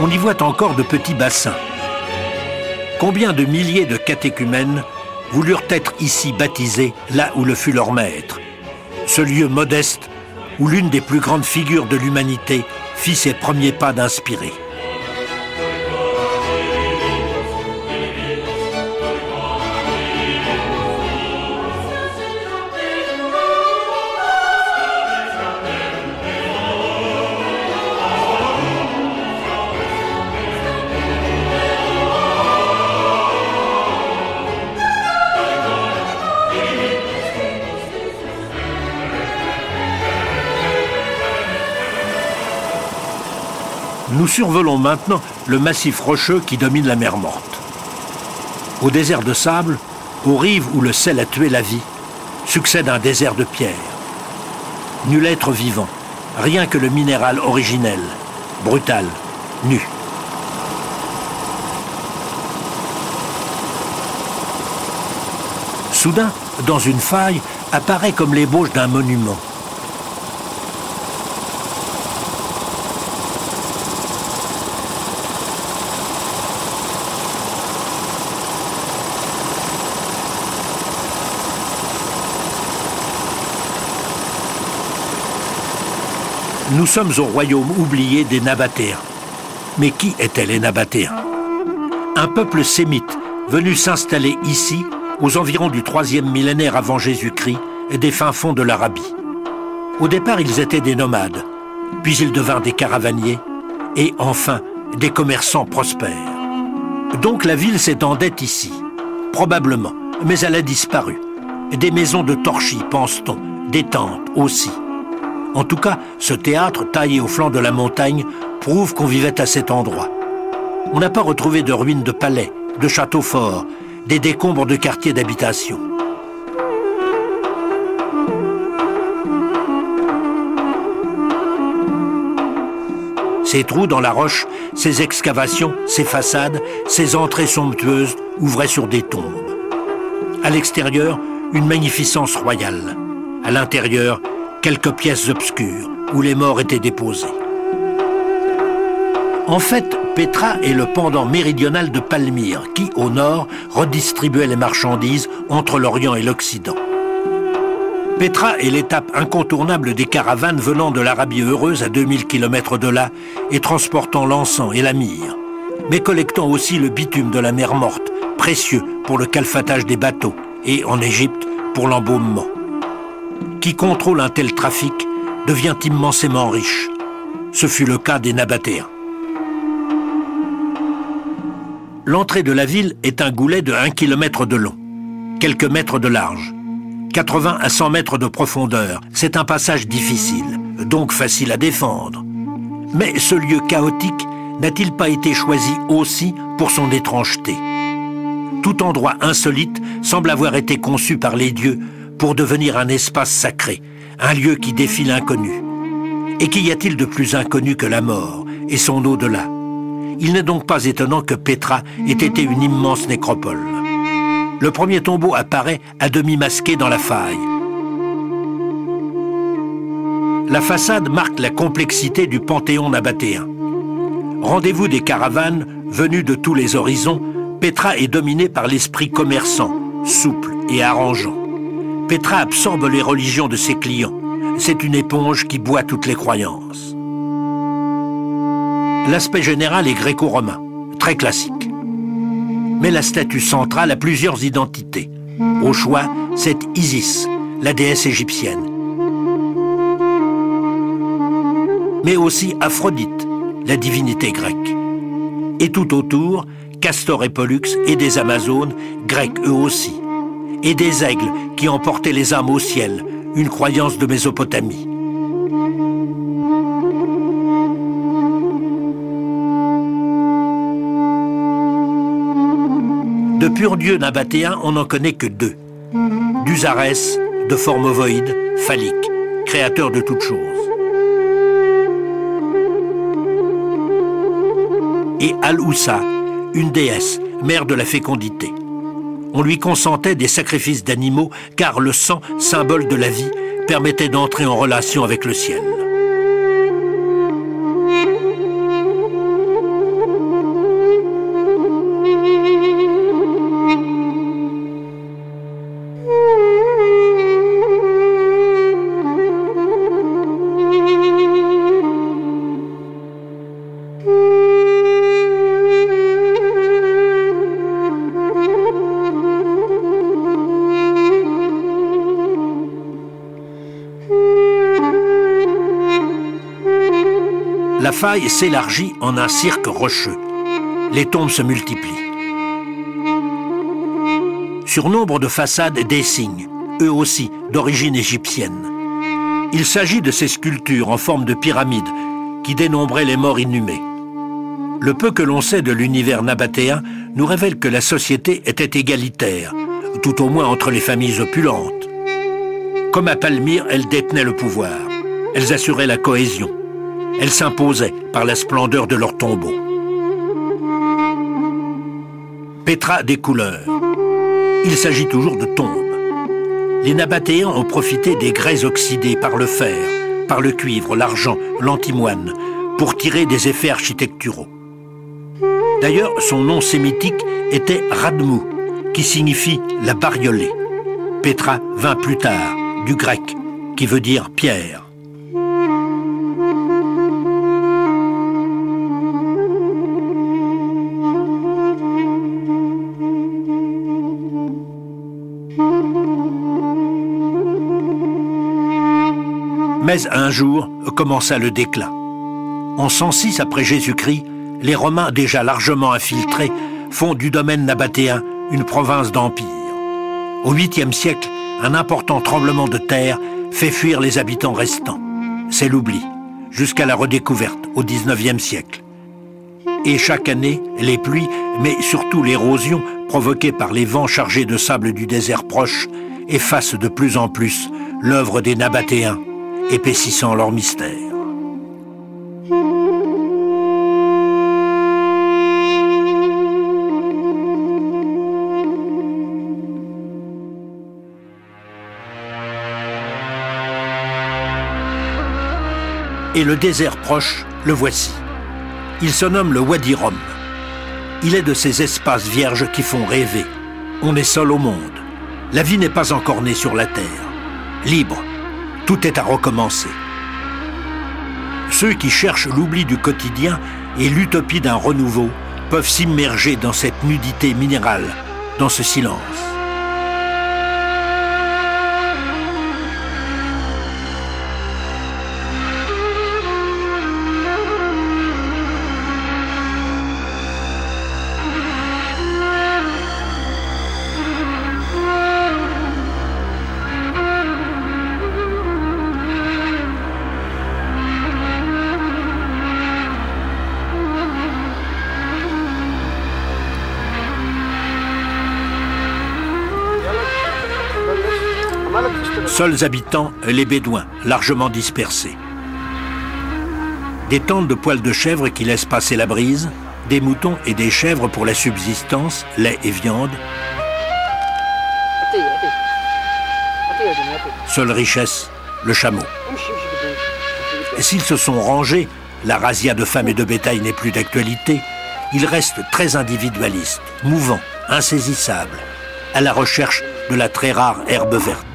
On y voit encore de petits bassins. Combien de milliers de catéchumènes voulurent être ici baptisés là où le fut leur maître. Ce lieu modeste où l'une des plus grandes figures de l'humanité fit ses premiers pas d'inspirer. Nous survolons maintenant le massif rocheux qui domine la mer Morte. Au désert de sable, aux rives où le sel a tué la vie, succède un désert de pierre. Nul être vivant, rien que le minéral originel, brutal, nu. Soudain, dans une faille, apparaît comme l'ébauche d'un monument. Nous sommes au royaume oublié des Nabatéens. Mais qui étaient les Nabatéens? Un peuple sémite venu s'installer ici aux environs du 3e millénaire avant Jésus-Christ et des fins fonds de l'Arabie. Au départ, ils étaient des nomades, puis ils devinrent des caravaniers et enfin des commerçants prospères. Donc la ville s'étendait ici, probablement, mais elle a disparu. Des maisons de torchis, pense-t-on, des tentes aussi. En tout cas, ce théâtre, taillé au flanc de la montagne, prouve qu'on vivait à cet endroit. On n'a pas retrouvé de ruines de palais, de châteaux forts, des décombres de quartiers d'habitation. Ces trous dans la roche, ces excavations, ces façades, ces entrées somptueuses ouvraient sur des tombes. À l'extérieur, une magnificence royale. À l'intérieur, quelques pièces obscures où les morts étaient déposés. En fait, Pétra est le pendant méridional de Palmyre qui, au nord, redistribuait les marchandises entre l'Orient et l'Occident. Pétra est l'étape incontournable des caravanes venant de l'Arabie heureuse à 2000 km de là et transportant l'encens et la myrrhe, mais collectant aussi le bitume de la mer Morte, précieux pour le calfatage des bateaux et, en Égypte, pour l'embaumement. Qui contrôle un tel trafic devient immensément riche. Ce fut le cas des Nabatéens. L'entrée de la ville est un goulet de 1 km de long, quelques mètres de large, 80 à 100 mètres de profondeur. C'est un passage difficile, donc facile à défendre. Mais ce lieu chaotique n'a-t-il pas été choisi aussi pour son étrangeté? Tout endroit insolite semble avoir été conçu par les dieux pour devenir un espace sacré, un lieu qui défie l'inconnu. Et qu'y a-t-il de plus inconnu que la mort et son au-delà? Il n'est donc pas étonnant que Pétra ait été une immense nécropole. Le premier tombeau apparaît à demi masqué dans la faille. La façade marque la complexité du panthéon nabatéen. Rendez-vous des caravanes venues de tous les horizons, Pétra est dominée par l'esprit commerçant, souple et arrangeant. Pétra absorbe les religions de ses clients. C'est une éponge qui boit toutes les croyances. L'aspect général est gréco-romain, très classique. Mais la statue centrale a plusieurs identités. Au choix, c'est Isis, la déesse égyptienne. Mais aussi Aphrodite, la divinité grecque. Et tout autour, Castor et Pollux et des Amazones, grecs eux aussi. Et des aigles qui emportaient les âmes au ciel, une croyance de Mésopotamie. De purs dieux nabatéens, on n'en connaît que deux. Dusarès, de forme ovoïde, phallique, créateur de toutes choses. Et Al-Oussa, une déesse, mère de la fécondité. On lui consentait des sacrifices d'animaux car le sang, symbole de la vie, permettait d'entrer en relation avec le ciel. La faille s'élargit en un cirque rocheux. Les tombes se multiplient. Sur nombre de façades, des signes, eux aussi d'origine égyptienne. Il s'agit de ces sculptures en forme de pyramide qui dénombraient les morts inhumés. Le peu que l'on sait de l'univers nabatéen nous révèle que la société était égalitaire, tout au moins entre les familles opulentes. Comme à Palmyre, elles détenaient le pouvoir. Elles assuraient la cohésion. Elles s'imposaient par la splendeur de leurs tombeaux. Pétra des couleurs. Il s'agit toujours de tombes. Les Nabatéens ont profité des grès oxydés par le fer, par le cuivre, l'argent, l'antimoine, pour tirer des effets architecturaux. D'ailleurs, son nom sémitique était Radmou, qui signifie la bariolée. Pétra vint plus tard, du grec, qui veut dire pierre. Mais un jour commença le déclin. En 106 après Jésus-Christ, les Romains, déjà largement infiltrés, font du domaine nabatéen une province d'empire. Au 8e siècle, un important tremblement de terre fait fuir les habitants restants. C'est l'oubli, jusqu'à la redécouverte au 19e siècle. Et chaque année, les pluies, mais surtout l'érosion provoquée par les vents chargés de sable du désert proche, effacent de plus en plus l'œuvre des Nabatéens, épaississant leur mystère. Et le désert proche, le voici. Il se nomme le Wadi Rum. Il est de ces espaces vierges qui font rêver. On est seul au monde. La vie n'est pas encore née sur la terre. Libre, tout est à recommencer. Ceux qui cherchent l'oubli du quotidien et l'utopie d'un renouveau peuvent s'immerger dans cette nudité minérale, dans ce silence. Seuls habitants, les Bédouins, largement dispersés. Des tentes de poils de chèvre qui laissent passer la brise, des moutons et des chèvres pour la subsistance, lait et viande. Seule richesse, le chameau. S'ils se sont rangés, la razzia de femmes et de bétail n'est plus d'actualité, ils restent très individualistes, mouvants, insaisissables, à la recherche de la très rare herbe verte.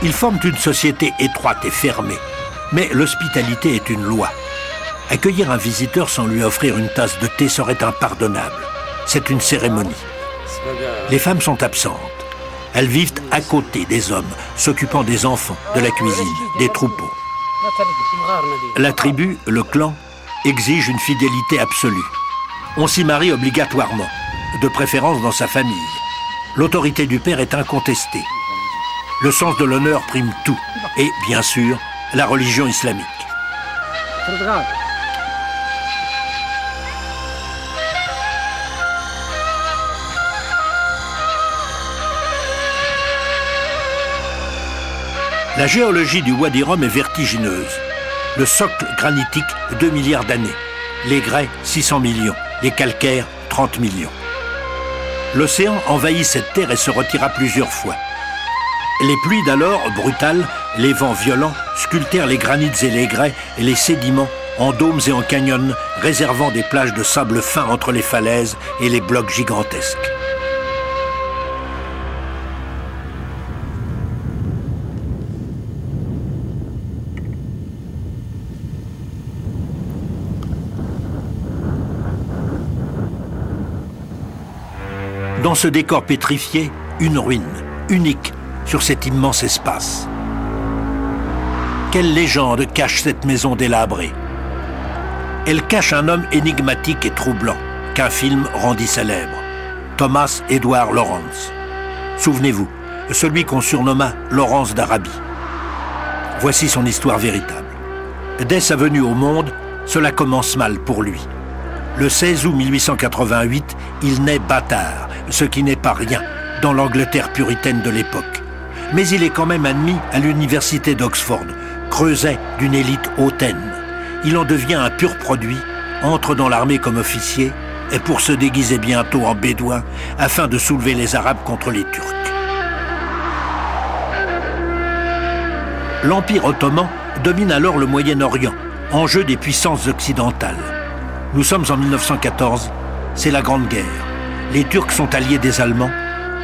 Ils forment une société étroite et fermée, mais l'hospitalité est une loi. Accueillir un visiteur sans lui offrir une tasse de thé serait impardonnable. C'est une cérémonie. Les femmes sont absentes. Elles vivent à côté des hommes, s'occupant des enfants, de la cuisine, des troupeaux. La tribu, le clan, exige une fidélité absolue. On s'y marie obligatoirement, de préférence dans sa famille. L'autorité du père est incontestée. Le sens de l'honneur prime tout, et, bien sûr, la religion islamique. La géologie du Wadi Rum est vertigineuse. Le socle granitique, 2 milliards d'années. Les grès, 600 millions. Les calcaires, 30 millions. L'océan envahit cette terre et se retira plusieurs fois. Les pluies d'alors, brutales, les vents violents, sculptèrent les granites et les grès et les sédiments en dômes et en canyons, réservant des plages de sable fin entre les falaises et les blocs gigantesques. Dans ce décor pétrifié, une ruine, unique sur cet immense espace. Quelle légende cache cette maison délabrée? Elle cache un homme énigmatique et troublant, qu'un film rendit célèbre, Thomas Edward Lawrence. Souvenez-vous, celui qu'on surnomma Lawrence d'Arabie. Voici son histoire véritable. Dès sa venue au monde, cela commence mal pour lui. Le 16 août 1888, il naît bâtard, ce qui n'est pas rien dans l'Angleterre puritaine de l'époque. Mais il est quand même admis à l'université d'Oxford, creuset d'une élite hautaine. Il en devient un pur produit, entre dans l'armée comme officier, et pour se déguiser bientôt en bédouin, afin de soulever les Arabes contre les Turcs. L'Empire ottoman domine alors le Moyen-Orient, enjeu des puissances occidentales. Nous sommes en 1914, c'est la Grande Guerre. Les Turcs sont alliés des Allemands,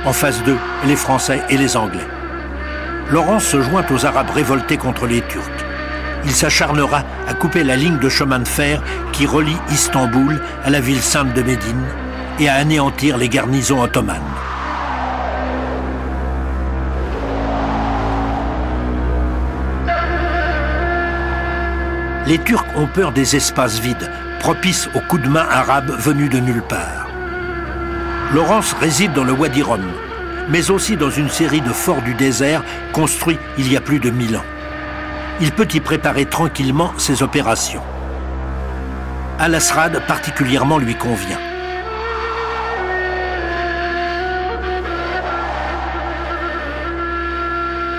en face d'eux, les Français et les Anglais. Lawrence se joint aux Arabes révoltés contre les Turcs. Il s'acharnera à couper la ligne de chemin de fer qui relie Istanbul à la ville sainte de Médine et à anéantir les garnisons ottomanes. Les Turcs ont peur des espaces vides, propices aux coups de main arabes venus de nulle part. Lawrence réside dans le Wadi Rum, mais aussi dans une série de forts du désert construits il y a plus de 1000 ans. Il peut y préparer tranquillement ses opérations. Al-Asrad particulièrement lui convient.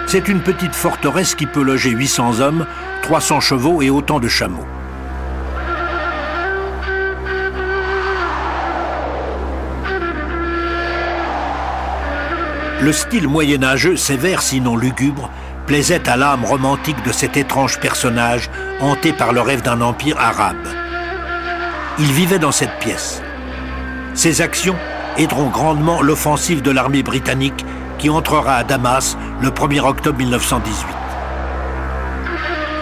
C'est une petite forteresse qui peut loger 800 hommes, 300 chevaux et autant de chameaux. Le style moyenâgeux, sévère sinon lugubre, plaisait à l'âme romantique de cet étrange personnage hanté par le rêve d'un empire arabe. Il vivait dans cette pièce. Ses actions aideront grandement l'offensive de l'armée britannique qui entrera à Damas le 1er octobre 1918.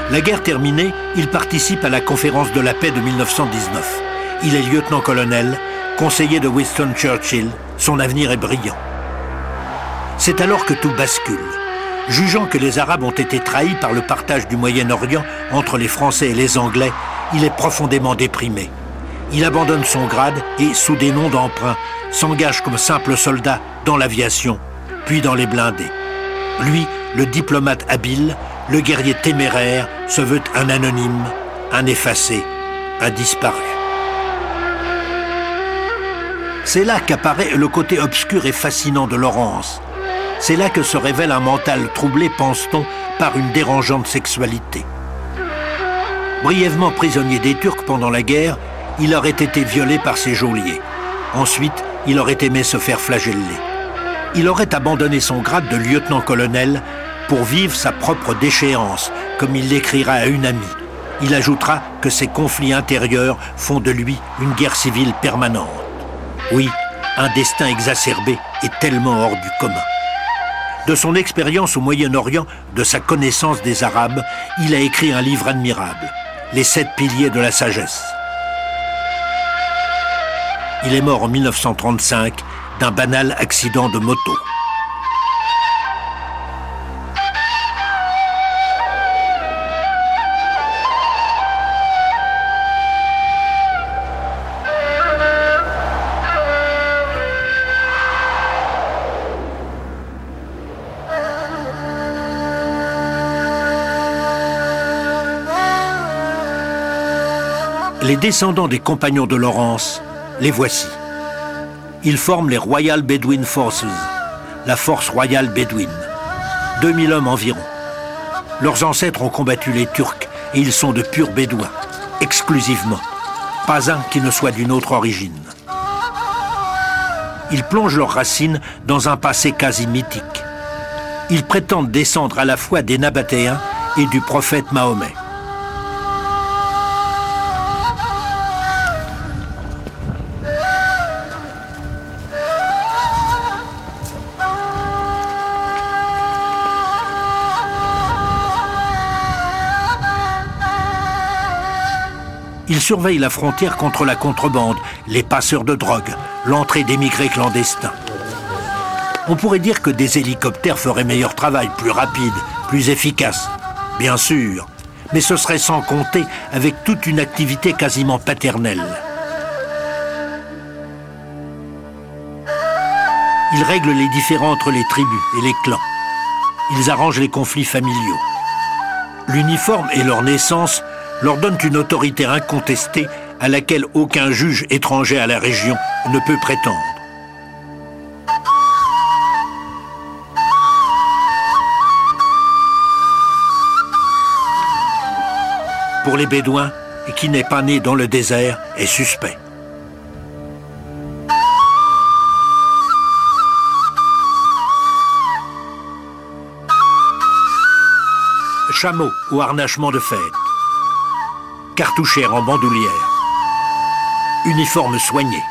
La guerre terminée, il participe à la conférence de la paix de 1919. Il est lieutenant-colonel, conseiller de Winston Churchill. Son avenir est brillant. C'est alors que tout bascule. Jugeant que les Arabes ont été trahis par le partage du Moyen-Orient entre les Français et les Anglais, il est profondément déprimé. Il abandonne son grade et, sous des noms d'emprunt, s'engage comme simple soldat dans l'aviation, puis dans les blindés. Lui, le diplomate habile, le guerrier téméraire, se veut un anonyme, un effacé, un disparu. C'est là qu'apparaît le côté obscur et fascinant de Lawrence. C'est là que se révèle un mental troublé, pense-t-on, par une dérangeante sexualité. Brièvement prisonnier des Turcs pendant la guerre, il aurait été violé par ses geôliers. Ensuite, il aurait aimé se faire flageller. Il aurait abandonné son grade de lieutenant-colonel pour vivre sa propre déchéance, comme il l'écrira à une amie. Il ajoutera que ces conflits intérieurs font de lui une guerre civile permanente. Oui, un destin exacerbé et tellement hors du commun. De son expérience au Moyen-Orient, de sa connaissance des Arabes, il a écrit un livre admirable, Les 7 piliers de la sagesse. Il est mort en 1935 d'un banal accident de moto. Les descendants des compagnons de Lawrence, les voici. Ils forment les Royal Bedouin Forces, la force royale bédouine. 2000 hommes environ. Leurs ancêtres ont combattu les Turcs et ils sont de purs bédouins, exclusivement. Pas un qui ne soit d'une autre origine. Ils plongent leurs racines dans un passé quasi mythique. Ils prétendent descendre à la fois des Nabatéens et du prophète Mahomet. Ils surveillent la frontière contre la contrebande, les passeurs de drogue, l'entrée d'émigrés clandestins. On pourrait dire que des hélicoptères feraient meilleur travail, plus rapide, plus efficace. Bien sûr, mais ce serait sans compter avec toute une activité quasiment paternelle. Ils règlent les différends entre les tribus et les clans. Ils arrangent les conflits familiaux. L'uniforme et leur naissance leur donnent une autorité incontestée à laquelle aucun juge étranger à la région ne peut prétendre. Pour les Bédouins, qui n'est pas né dans le désert est suspect. Chameau ou harnachement de fête. Cartouchère en bandoulière. Uniforme soigné.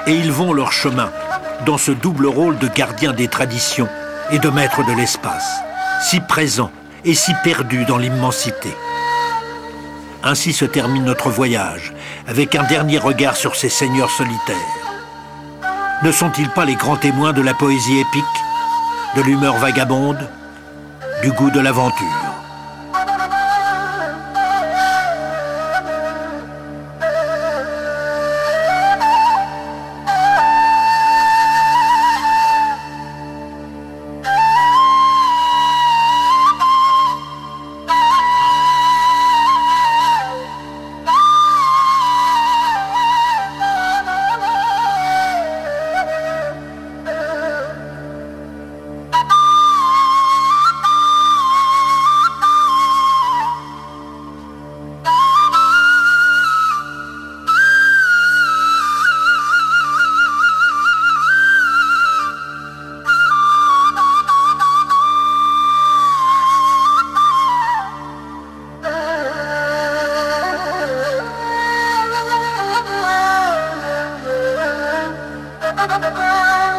Et ils vont leur chemin, dans ce double rôle de gardien des traditions et de maître de l'espace, si présent et si perdu dans l'immensité. Ainsi se termine notre voyage, avec un dernier regard sur ces seigneurs solitaires. Ne sont-ils pas les grands témoins de la poésie épique, de l'humeur vagabonde, du goût de l'aventure ? Bye.